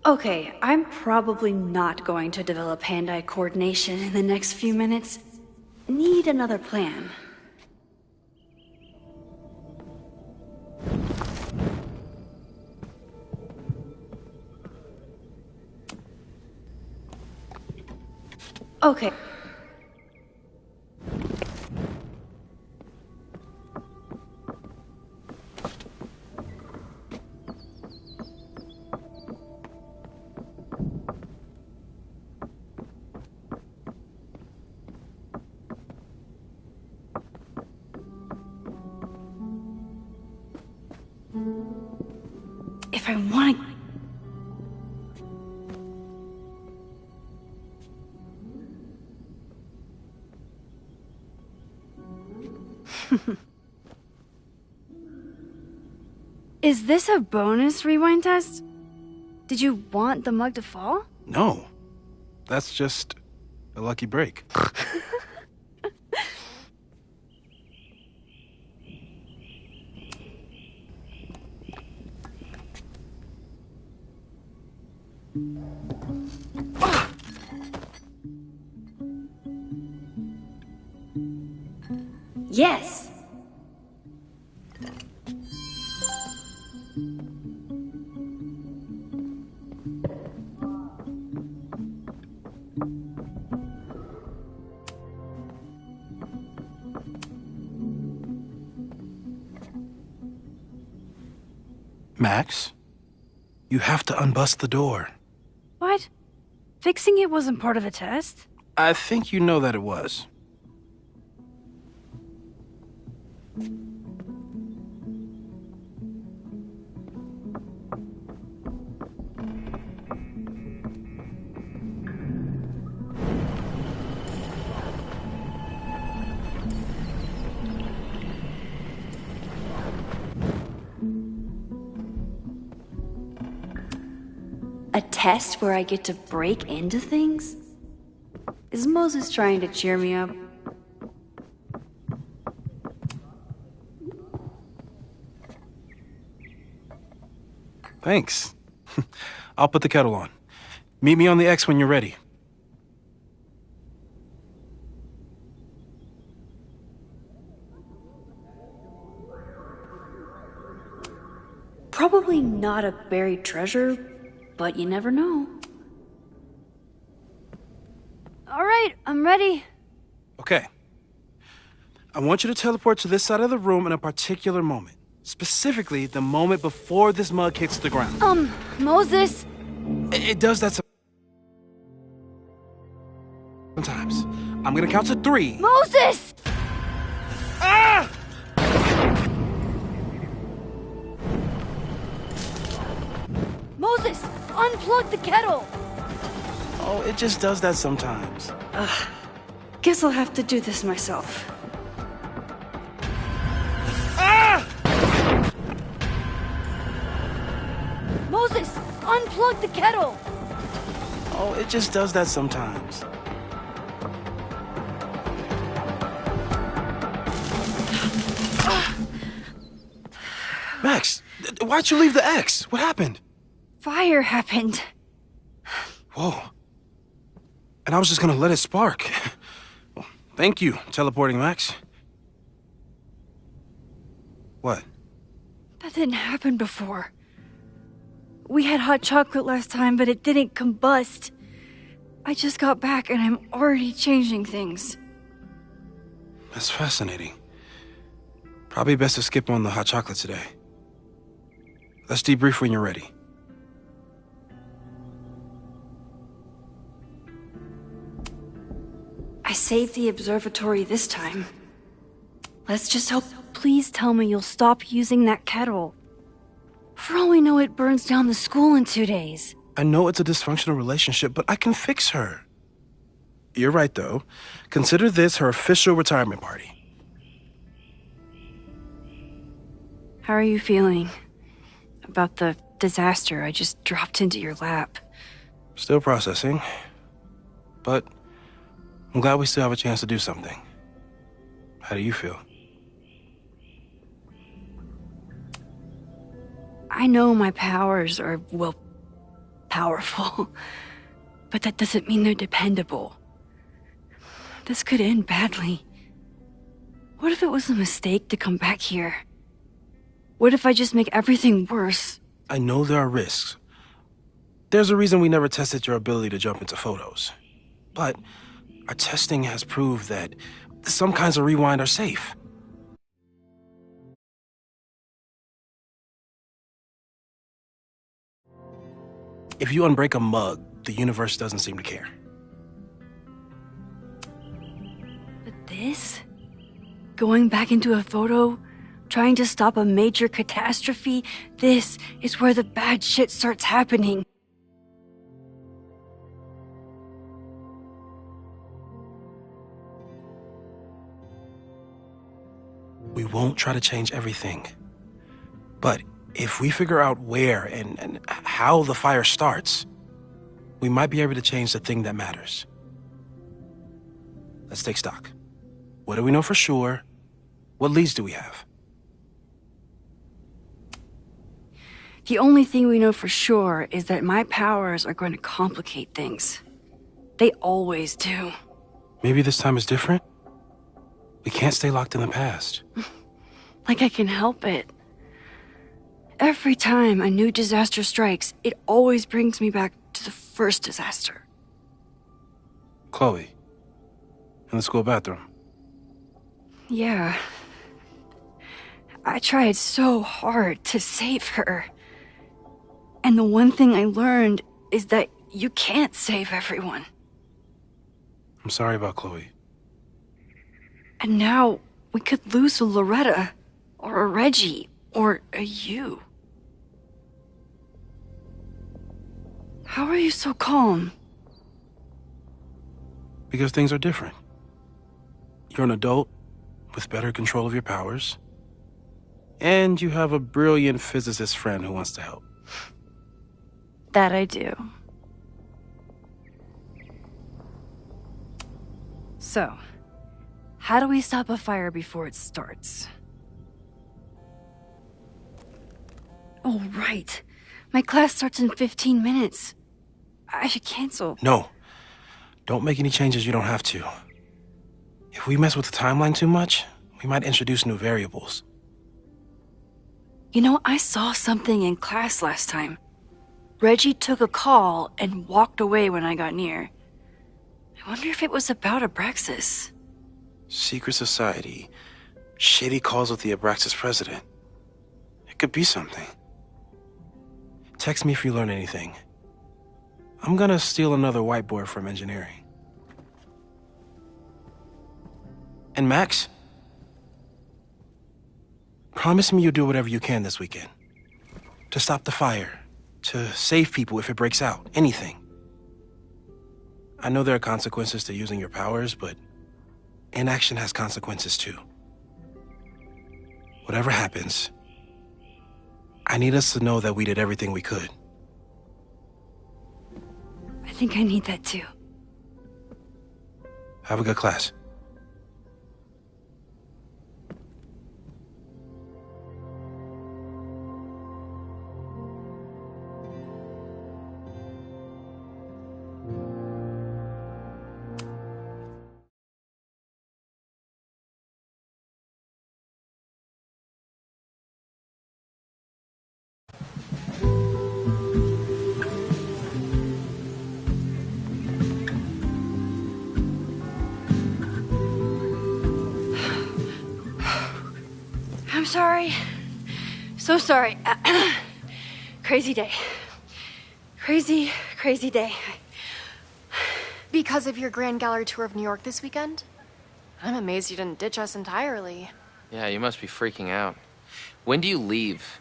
Okay, I'm probably not going to develop hand-eye coordination in the next few minutes. Need another plan. Okay. If I want to... Is this a bonus rewind test? Did you want the mug to fall? No. That's just a lucky break. Yes! Max, you have to unbust the door. What? Fixing it wasn't part of the test? I think you know that it was. A test where I get to break into things? Is Moses trying to cheer me up? Thanks. I'll put the kettle on. Meet me on the X when you're ready. Probably not a buried treasure, but you never know. All right, I'm ready. Okay. I want you to teleport to this side of the room in a particular moment. Specifically, the moment before this mug hits the ground. Moses! It does that sometimes. I'm gonna count to 3. Moses! Ah! Moses! Unplug the kettle! Oh, it just does that sometimes. Guess I'll have to do this myself. Ah! Moses! Unplug the kettle! Oh, it just does that sometimes. Max, why'd you leave the X? What happened? Fire happened. Whoa. And I was just gonna let it spark. Well, thank you, teleporting Max. What? That didn't happen before. We had hot chocolate last time, but it didn't combust. I just got back and I'm already changing things. That's fascinating. Probably best to skip on the hot chocolate today. Let's debrief when you're ready. I saved the observatory this time. Let's just hope. Please tell me you'll stop using that kettle. For all we know, it burns down the school in 2 days. I know it's a dysfunctional relationship, but I can fix her. You're right, though. Consider this her official retirement party. How are you feeling about the disaster, I just dropped into your lap. Still processing. But I'm glad we still have a chance to do something. How do you feel? I know my powers are, well, powerful. But that doesn't mean they're dependable. This could end badly. What if it was a mistake to come back here? What if I just make everything worse? I know there are risks. There's a reason we never tested your ability to jump into photos. But our testing has proved that some kinds of rewind are safe. If you unbreak a mug, the universe doesn't seem to care. But this? Going back into a photo? Trying to stop a major catastrophe? This is where the bad shit starts happening. We won't try to change everything. But if we figure out where and how the fire starts, we might be able to change the thing that matters. Let's take stock. What do we know for sure? What leads do we have? The only thing we know for sure is that my powers are going to complicate things. They always do. Maybe this time is different? We can't stay locked in the past. Like I can help it. Every time a new disaster strikes, it always brings me back to the first disaster. Chloe, in the school bathroom. Yeah. I tried so hard to save her. And the one thing I learned is that you can't save everyone. I'm sorry about Chloe. And now we could lose a Loretta, or a Reggie, or a you. How are you so calm? Because things are different. You're an adult with better control of your powers. And you have a brilliant physicist friend who wants to help. That I do. So, how do we stop a fire before it starts? Oh, right. My class starts in 15 minutes. I should cancel. No. Don't make any changes you don't have to. If we mess with the timeline too much, we might introduce new variables. You know, I saw something in class last time. Reggie took a call and walked away when I got near. I wonder if it was about Abraxas. Secret society. Shady calls with the Abraxas president. It could be something. Text me if you learn anything. I'm gonna steal another whiteboard from engineering. And Max? Promise me you'll do whatever you can this weekend. To stop the fire. To save people if it breaks out. Anything. I know there are consequences to using your powers, but inaction has consequences too. Whatever happens, I need us to know that we did everything we could. I think I need that too. Have a good class. I'm sorry. So sorry. Crazy day. Crazy, crazy day. Because of your Grand Gallery tour of New York this weekend? I'm amazed you didn't ditch us entirely. Yeah, you must be freaking out. When do you leave?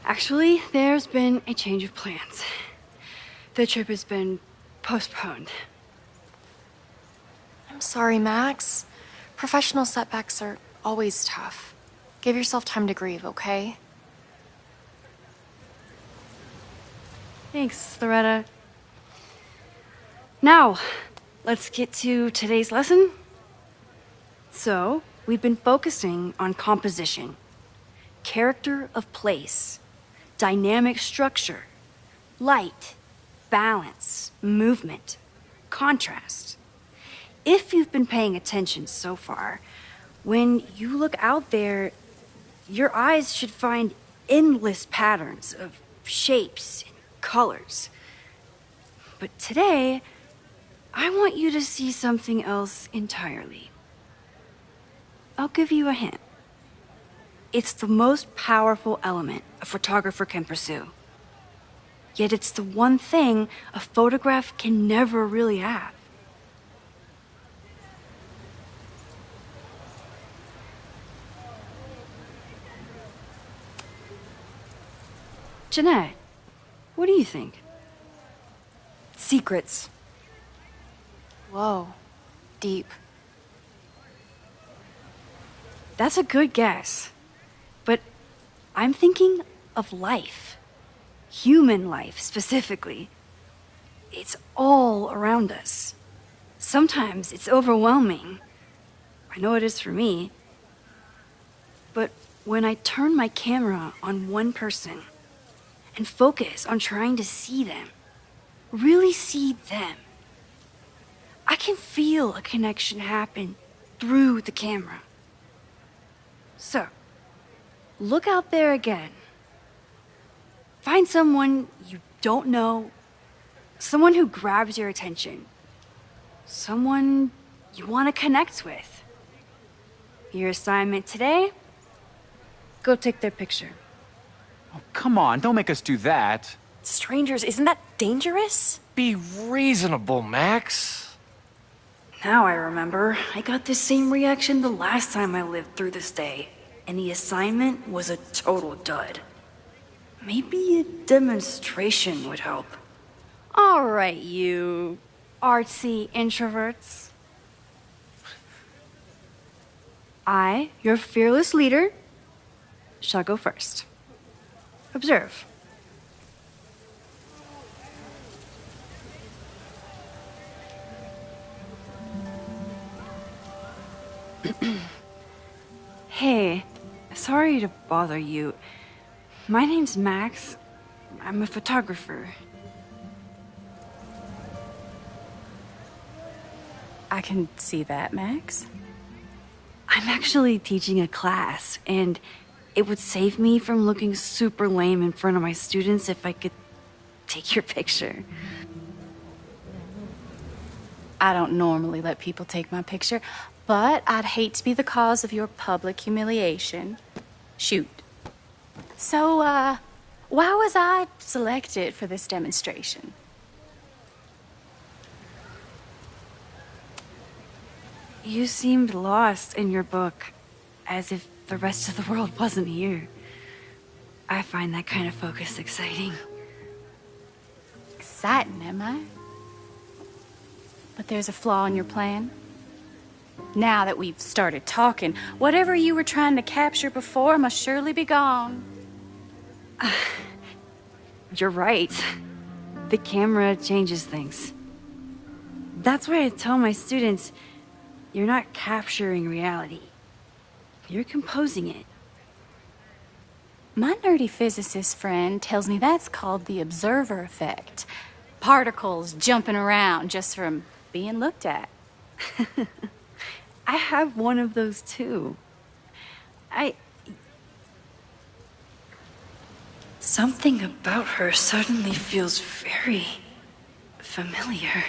Actually, there's been a change of plans. The trip has been postponed. I'm sorry, Max. Professional setbacks are always tough. Give yourself time to grieve, okay? Thanks, Loretta. Now, let's get to today's lesson. So, we've been focusing on composition, character of place, dynamic structure, light, balance, movement, contrast. If you've been paying attention so far, when you look out there, your eyes should find endless patterns of shapes and colors. But today, I want you to see something else entirely. I'll give you a hint. It's the most powerful element a photographer can pursue. Yet it's the one thing a photograph can never really have. Jeanette, what do you think? Secrets. Whoa. Deep. That's a good guess. But I'm thinking of life. Human life, specifically. It's all around us. Sometimes it's overwhelming. I know it is for me. But when I turn my camera on one person and focus on trying to see them, really see them, I can feel a connection happen through the camera. So, look out there again. Find someone you don't know, someone who grabs your attention, someone you want to connect with. Your assignment today? Go take their picture. Oh, come on, don't make us do that. Strangers, isn't that dangerous? Be reasonable, Max. Now I remember. I got the same reaction the last time I lived through this day, and the assignment was a total dud. Maybe a demonstration would help. All right, you artsy introverts. I, your fearless leader, shall go first. Observe. Hey, sorry to bother you. My name's Max. I'm a photographer. I can see that, Max. I'm actually teaching a class, and it would save me from looking super lame in front of my students if I could take your picture. I don't normally let people take my picture, but I'd hate to be the cause of your public humiliation. Shoot. So, why was I selected for this demonstration? You seemed lost in your book, as if the rest of the world wasn't here. I find that kind of focus exciting. Exciting, am I? But there's a flaw in your plan. Now that we've started talking, whatever you were trying to capture before must surely be gone. You're right. The camera changes things. That's why I tell my students, you're not capturing reality. You're composing it. My nerdy physicist friend tells me that's called the observer effect. Particles jumping around just from being looked at. I have one of those too. Something about her suddenly feels very familiar.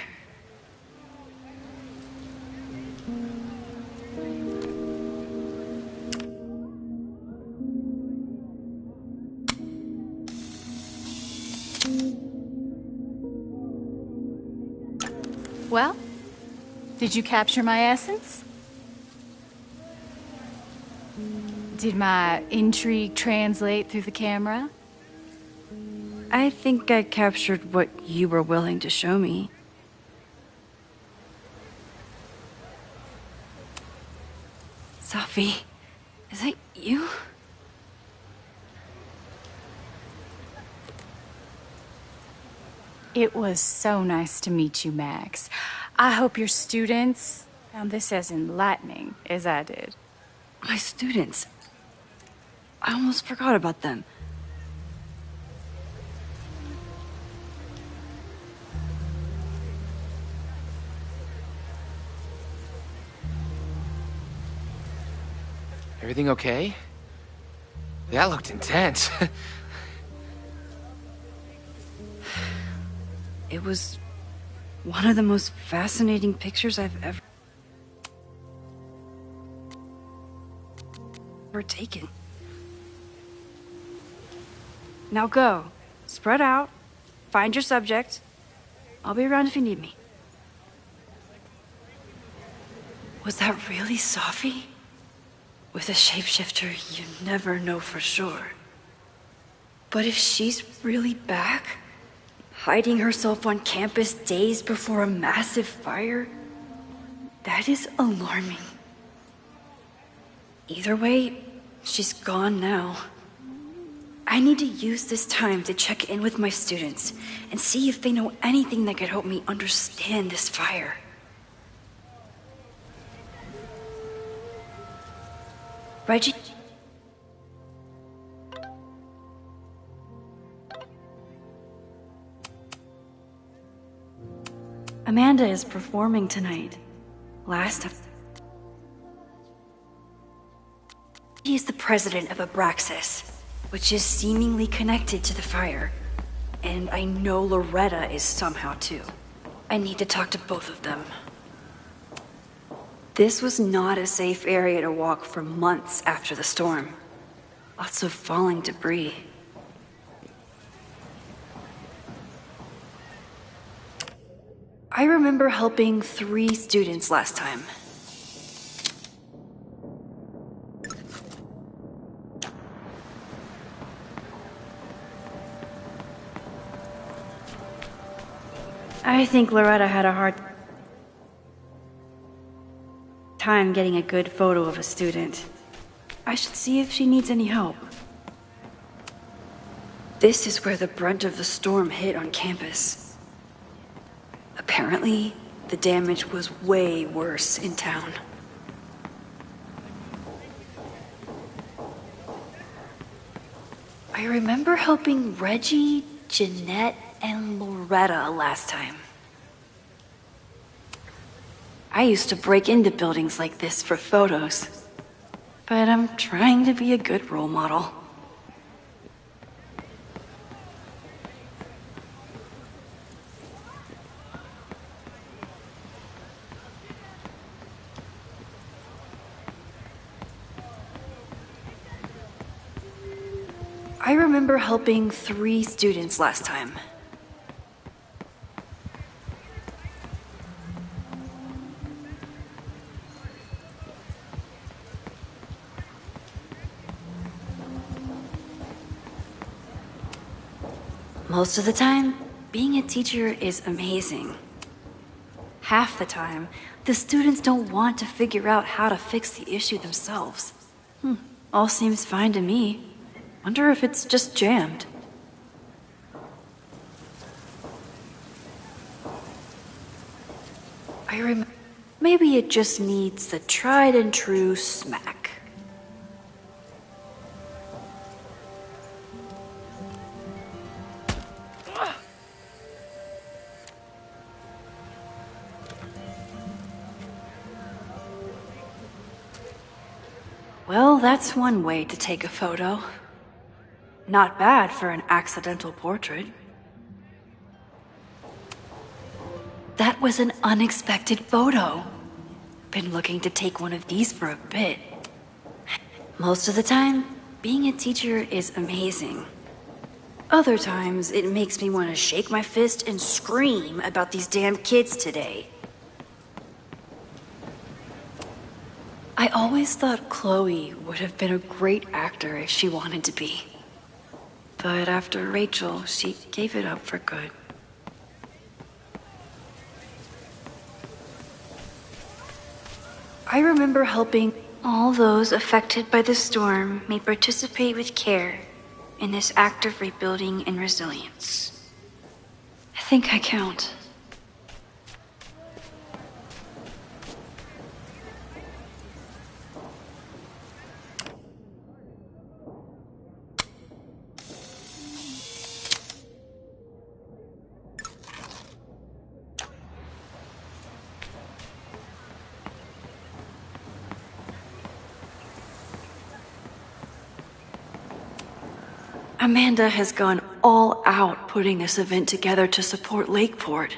Well, did you capture my essence? Did my intrigue translate through the camera? I think I captured what you were willing to show me. Sophie, Is that you? It was so nice to meet you, Max. I hope your students found this as enlightening as I did. My students. I almost forgot about them. Everything okay? That looked intense. It was one of the most fascinating pictures I've ever taken. Now go. Spread out. Find your subject. I'll be around if you need me. Was that really Safi? With a shapeshifter, you never know for sure. But if she's really back, hiding herself on campus days before a massive fire, that is alarming. Either way, she's gone now. I need to use this time to check in with my students and see if they know anything that could help me understand this fire. Reggie? Amanda is performing tonight. She is the president of Abraxas, which is seemingly connected to the fire. And I know Loretta is somehow too. I need to talk to both of them. This was not a safe area to walk for months after the storm. Lots of falling debris. I remember helping 3 students last time. I think Loretta had a hard time getting a good photo of a student. I should see if she needs any help. This is where the brunt of the storm hit on campus. Apparently, the damage was way worse in town. I remember helping Reggie, Jeanette, and Loretta last time. I used to break into buildings like this for photos, but I'm trying to be a good role model. I remember helping 3 students last time. Most of the time, being a teacher is amazing. Half the time, the students don't want to figure out how to fix the issue themselves. All seems fine to me. Wonder if it's just jammed. Maybe it just needs the tried and true smack. Well, that's one way to take a photo. Not bad for an accidental portrait. That was an unexpected photo. Been looking to take one of these for a bit. Most of the time, being a teacher is amazing. Other times, it makes me want to shake my fist and scream about these damn kids today. I always thought Chloe would have been a great actor if she wanted to be. But after Rachel, she gave it up for good. I remember helping All those affected by the storm may participate with care in this act of rebuilding and resilience. I think I count. Amanda has gone all out putting this event together to support Lakeport.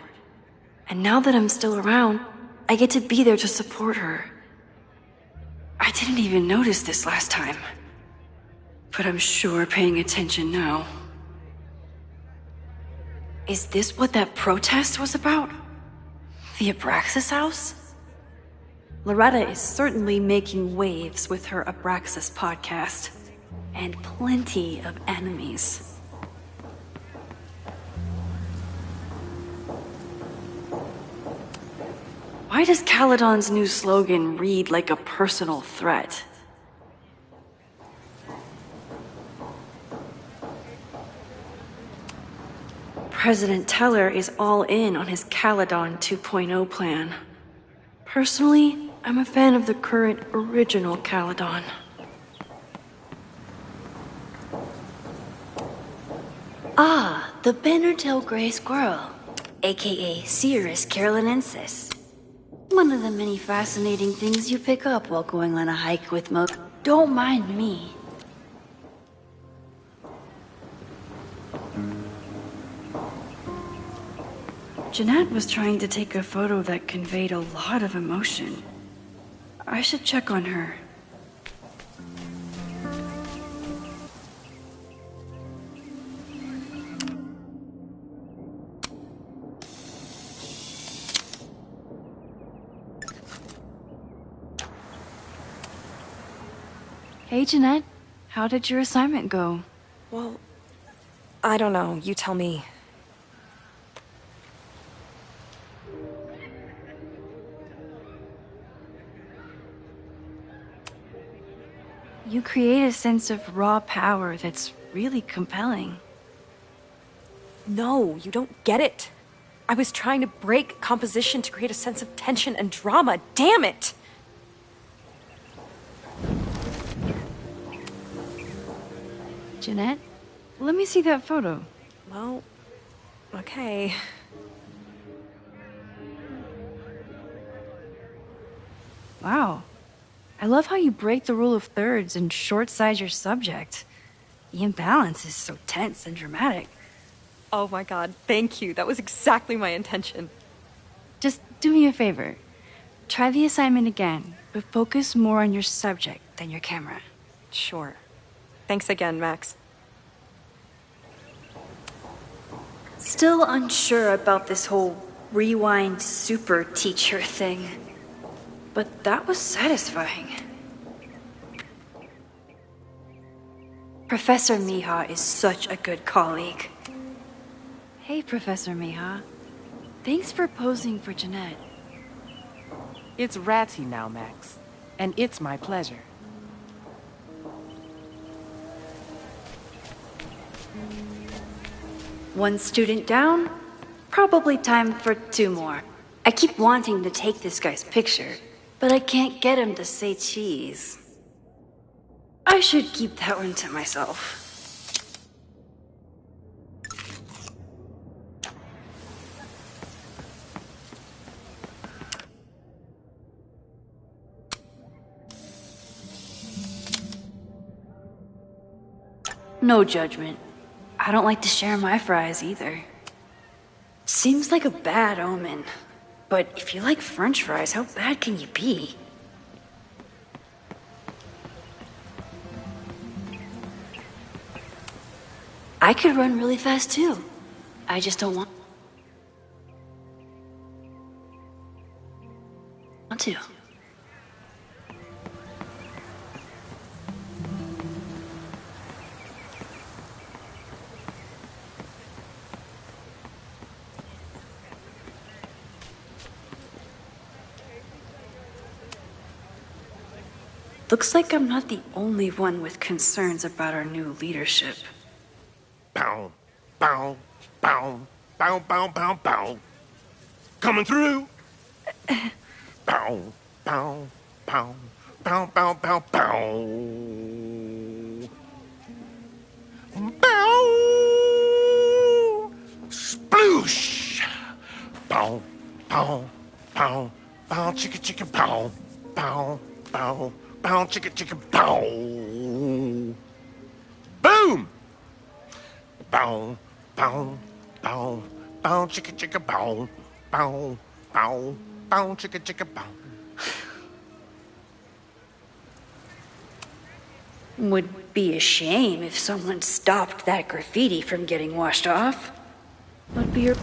And now that I'm still around, I get to be there to support her. I didn't even notice this last time. But I'm sure paying attention now. Is this what that protest was about? The Abraxas house? Loretta is certainly making waves with her Abraxas podcast. And plenty of enemies. Why does Caledon's new slogan read like a personal threat? President Teller is all in on his Caledon 2.0 plan. Personally, I'm a fan of the current original Caledon. Ah, the Bannertail Gray Squirrel, aka Cirrus carolinensis. One of the many fascinating things you pick up while going on a hike with Mo. Don't mind me. Jeanette was trying to take a photo that conveyed a lot of emotion. I should check on her. Hey, Jeanette. How did your assignment go? Well, I don't know. You tell me. You create a sense of raw power that's really compelling. No, you don't get it. I was trying to break composition to create a sense of tension and drama. Damn it! Jeanette, let me see that photo. Well, okay. Wow. I love how you break the rule of thirds and short-size your subject. The imbalance is so tense and dramatic. Oh my god, thank you. That was exactly my intention. Just do me a favor. Try the assignment again, but focus more on your subject than your camera. Sure. Thanks again, Max. Still unsure about this whole rewind super teacher thing. But that was satisfying. Professor Mija is such a good colleague. Hey, Professor Mija. Thanks for posing for Jeanette. It's Ratty now, Max. And it's my pleasure. One student down, probably time for 2 more. I keep wanting to take this guy's picture, but I can't get him to say cheese. I should keep that one to myself. No judgment. I don't like to share my fries either. Seems like a bad omen. But if you like French fries, how bad can you be? I could run really fast too. I just don't want to. Looks like I'm not the only one with concerns about our new leadership. Bow, bow, bow, bow, bow, bow, bow. Coming through. Bow, bow, bow, bow, bow, bow, bow. Bow. Sploosh. Bow, bow, bow, bow, chicka, chicka, bow, bow, bow, bow, chicka, chicka, bow. Boom. Bow, bow, bow, bow, chicka, chicka, bow, bow, bow, bow, chicka, chicka, bow. Would be a shame if someone stopped that graffiti from getting washed off. Would be your...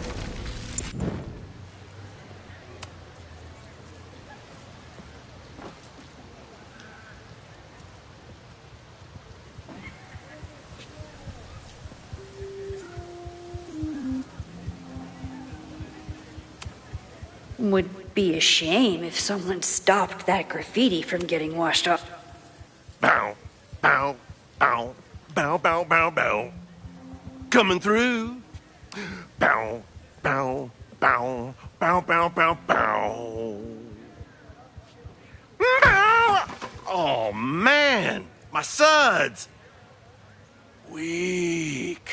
Would be a shame if someone stopped that graffiti from getting washed off. Bow, bow, bow, bow, bow, bow, bow. Coming through. Bow, bow, bow, bow, bow, bow, bow. Bow. Oh, man. My suds. Weak.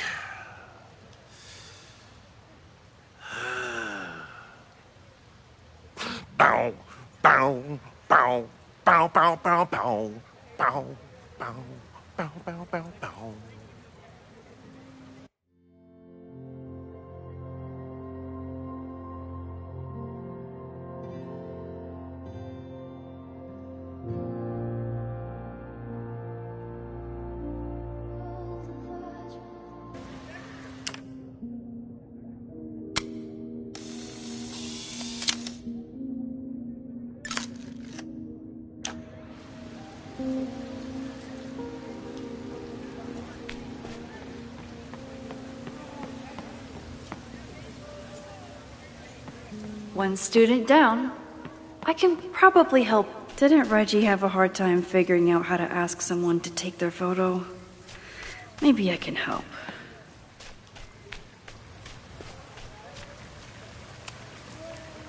Bow, bow, bow, bow, bow, bow, bow, bow, bow, bow, bow, bow, bow. One student down. I can probably help. Didn't Reggie have a hard time figuring out how to ask someone to take their photo? Maybe I can help.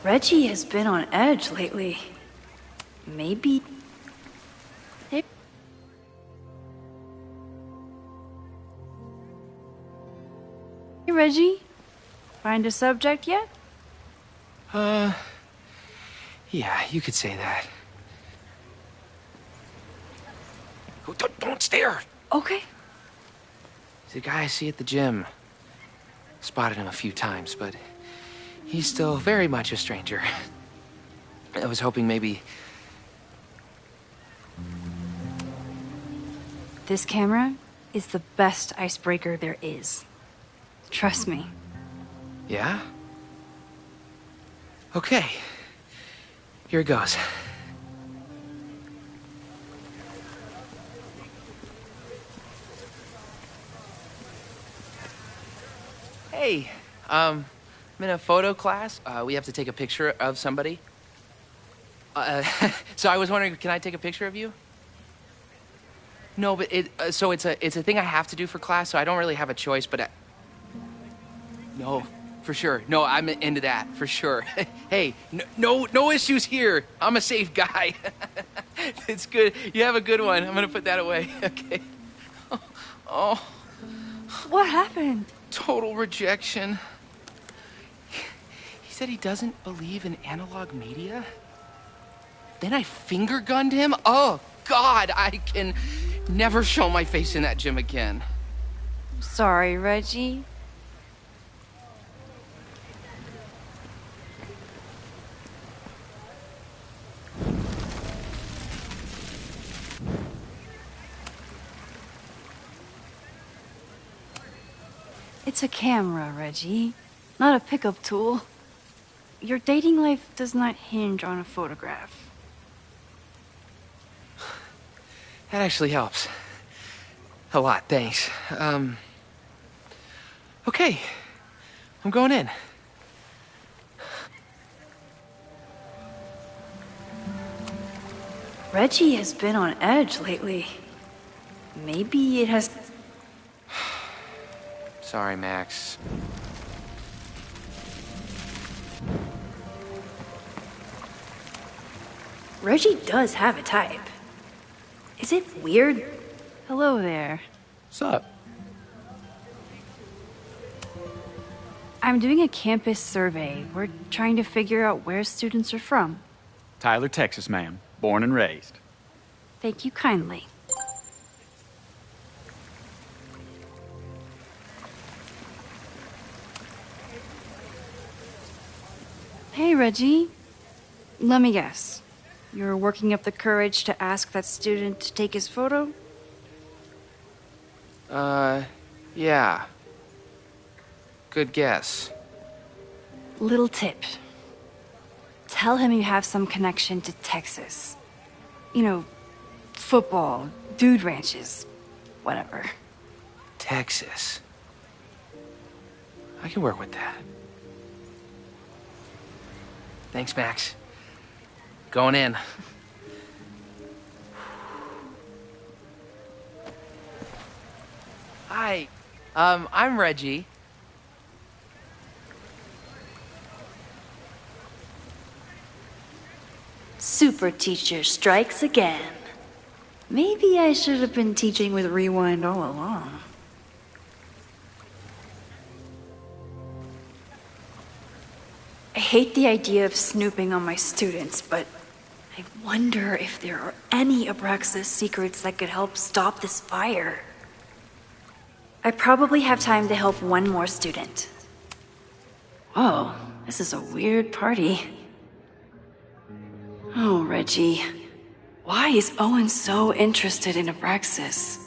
Reggie has been on edge lately. Maybe... Hey, Reggie? Find a subject yet? Yeah, you could say that. Oh, don't stare! Okay. He's a guy I see at the gym. Spotted him a few times, but he's still very much a stranger. I was hoping maybe... This camera is the best icebreaker there is. Trust me. Yeah? Okay. Here it goes. Hey, I'm in a photo class. We have to take a picture of somebody. So I was wondering, can I take a picture of you? No, but it's a thing I have to do for class, so I don't really have a choice, but no, for sure. No, I'm into that, for sure. Hey, no issues here. I'm a safe guy. It's good. You have a good one. I'm gonna put that away, okay? Oh. What happened? Total rejection. He said he doesn't believe in analog media. Then I finger gunned him? Oh, God, I can never show my face in that gym again. Sorry, Reggie. It's a camera, Reggie, not a pickup tool. Your dating life does not hinge on a photograph. That actually helps. A lot, thanks. Okay. I'm going in. Reggie has been on edge lately. Maybe it has... Sorry, Max. Reggie does have a type. Is it weird? Hello there. What's up? I'm doing a campus survey. We're trying to figure out where students are from. Tyler, Texas, ma'am. Born and raised. Thank you kindly. Hey, Reggie. Let me guess. You're working up the courage to ask that student to take his photo? Yeah. Good guess. Little tip. Tell him you have some connection to Texas. You know, football, dude ranches, whatever. Texas. I can work with that. Thanks, Max. Going in. Hi. I'm Reggie. Super teacher strikes again. Maybe I should have been teaching with Rewind all along. I hate the idea of snooping on my students, but I wonder if there are any Abraxas secrets that could help stop this fire. I probably have time to help one more student. Whoa, this is a weird party. Oh, Reggie. Why is Owen so interested in Abraxas?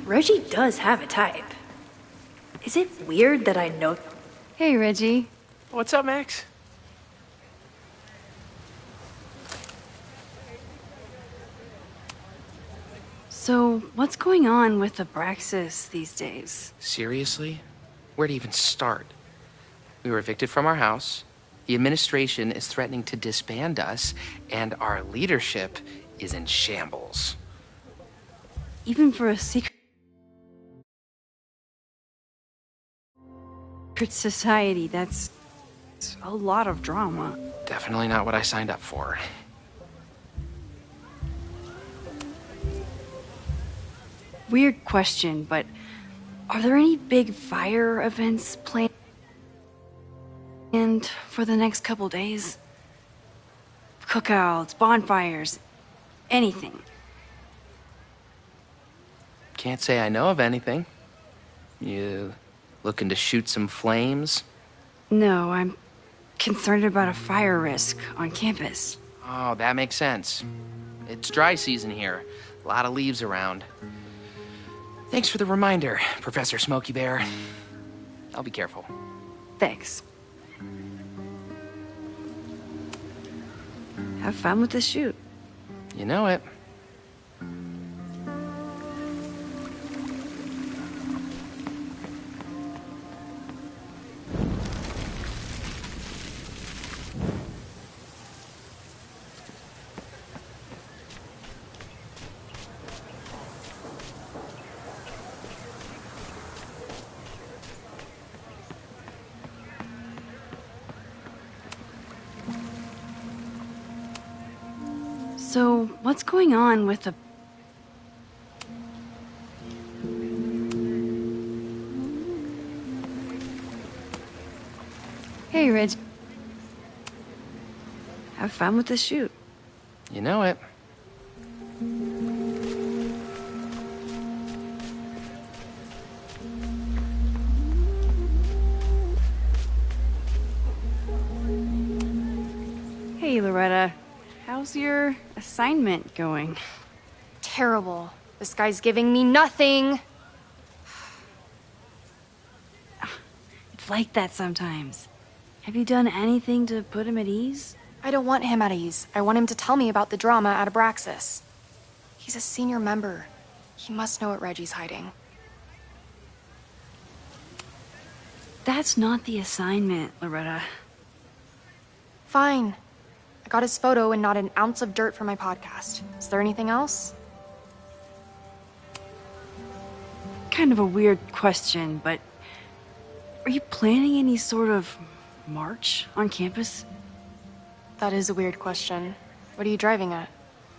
Reggie does have a type. Is it weird that I know... Hey, Reggie. What's up, Max? So, what's going on with Abraxas these days? Seriously? Where to even start? We were evicted from our house, the administration is threatening to disband us, and our leadership is in shambles. Even for a secret society, that's a lot of drama. Definitely not what I signed up for. Weird question, but are there any big fire events planned for the next couple days? Cookouts, bonfires, anything? Can't say I know of anything. You looking to shoot some flames? No, I'm concerned about a fire risk on campus. Oh, that makes sense. It's dry season here. A lot of leaves around. Thanks for the reminder, Professor Smokey Bear. I'll be careful. Thanks. Have fun with the shoot. You know it. So, what's going on with the... Hey, Reg. Have fun with the shoot. You know it. Hey, Loretta. How's your assignment going? Terrible. This guy's giving me nothing. It's like that sometimes. Have you done anything to put him at ease? I don't want him at ease. I want him to tell me about the drama at Abraxas. He's a senior member. He must know what Reggie's hiding. That's not the assignment, Loretta. Fine. I got his photo and not an ounce of dirt for my podcast. Is there anything else? Kind of a weird question, but are you planning any sort of march on campus? That is a weird question. What are you driving at?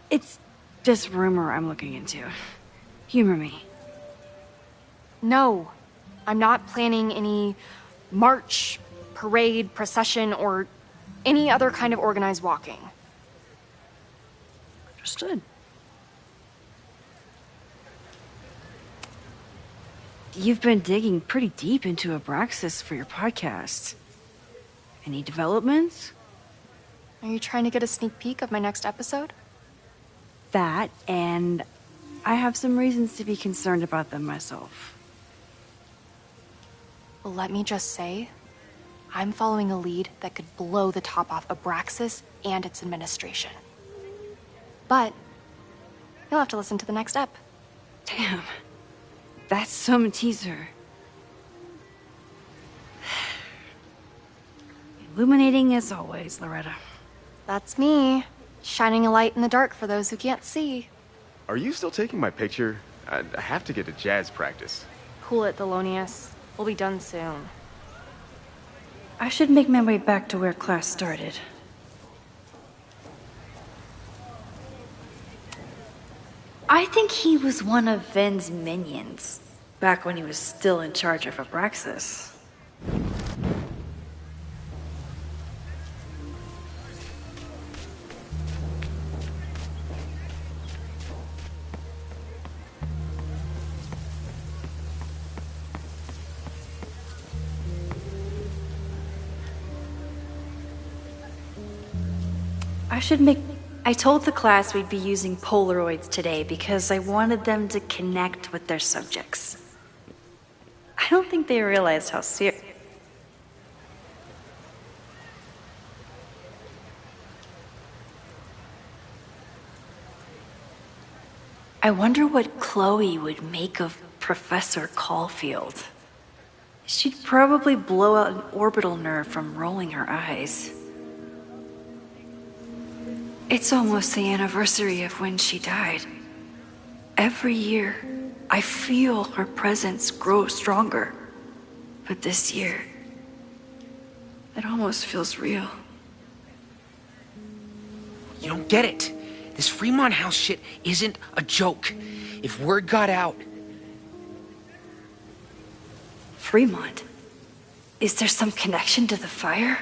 It's just rumor I'm looking into. Humor me. No, I'm not planning any march, parade, procession, or any other kind of organized walking. Understood. You've been digging pretty deep into Abraxas for your podcast. Any developments? Are you trying to get a sneak peek of my next episode? That, and I have some reasons to be concerned about them myself. Well, let me just say, I'm following a lead that could blow the top off Abraxas and its administration. But you'll have to listen to the next ep. Damn. That's some teaser. Illuminating as always, Loretta. That's me, shining a light in the dark for those who can't see. Are you still taking my picture? I have to get to jazz practice. Cool it, Thelonious. We'll be done soon. I should make my way back to where class started. I think he was one of Ven's minions, back when he was still in charge of Abraxas. I told the class we'd be using Polaroids today because I wanted them to connect with their subjects. I don't think they realized how serious. I wonder what Chloe would make of Professor Caulfield. She'd probably blow out an orbital nerve from rolling her eyes. It's almost the anniversary of when she died. Every year, I feel her presence grow stronger. But this year, it almost feels real. You don't get it. This Fremont House shit isn't a joke. If word got out... Fremont? Is there some connection to the fire?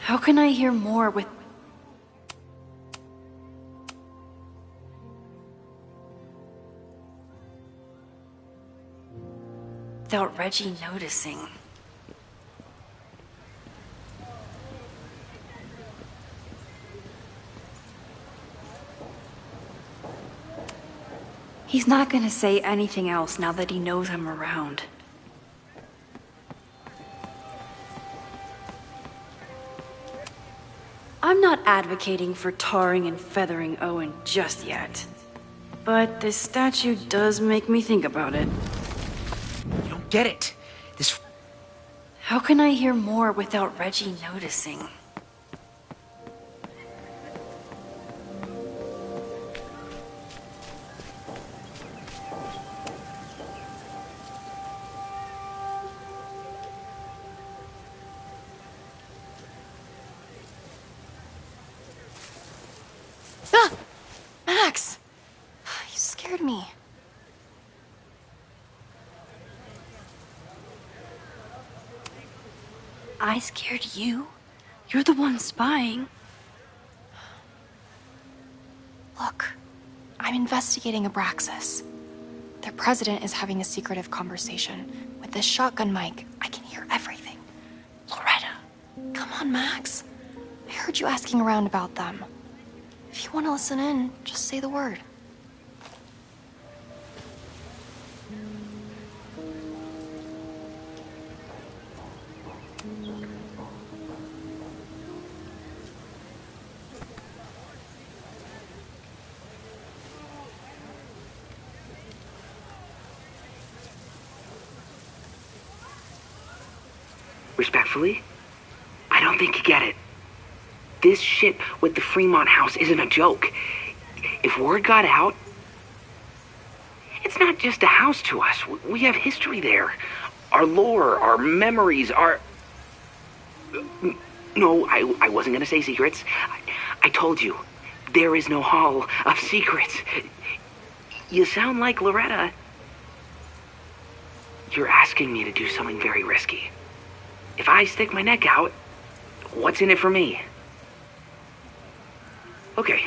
How can I hear more without Reggie noticing? He's not gonna say anything else now that he knows I'm around. I'm not advocating for tarring and feathering Owen just yet. But this statue does make me think about it. You don't get it. This... How can I hear more without Reggie noticing? Max! You scared me. I scared you? You're the one spying. Look, I'm investigating Abraxas. Their president is having a secretive conversation. With this shotgun mic, I can hear everything. Loretta, come on, Max. I heard you asking around about them. If you want to listen in, just say the word. Respectfully, I don't think you get it. This shit with the Fremont house isn't a joke. If word got out, it's not just a house to us. We have history there. Our lore, our memories, our... No, I wasn't gonna say secrets. I told you, there is no Hall of Secrets. You sound like Loretta. You're asking me to do something very risky. If I stick my neck out, what's in it for me? Okay,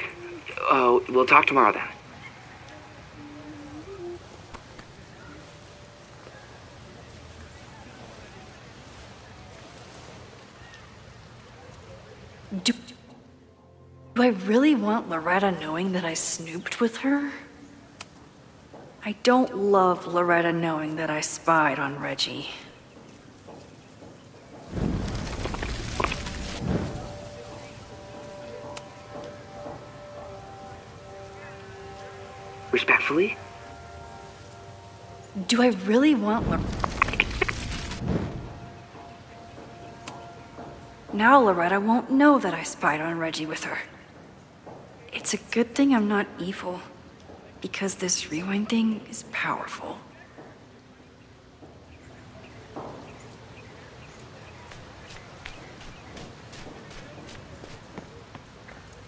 we'll talk tomorrow then. Do I really want Loretta knowing that I snooped with her? I don't love Loretta knowing that I spied on Reggie. Respectfully? Do I really want Now Loretta won't know that I spied on Reggie with her. It's a good thing I'm not evil, because this rewind thing is powerful.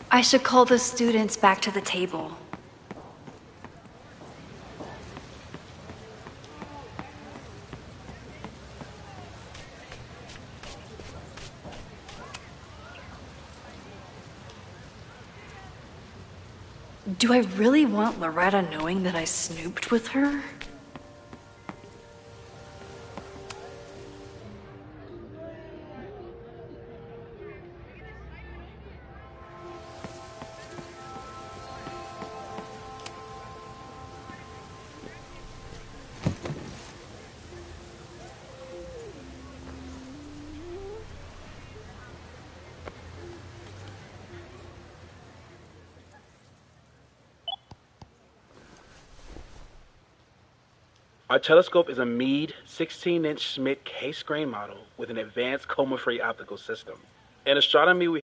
I should call the students back to the table. Do I really want Loretta knowing that I snooped with her? Our telescope is a Meade 16-inch Schmidt case grain model with an advanced coma-free optical system. In astronomy, we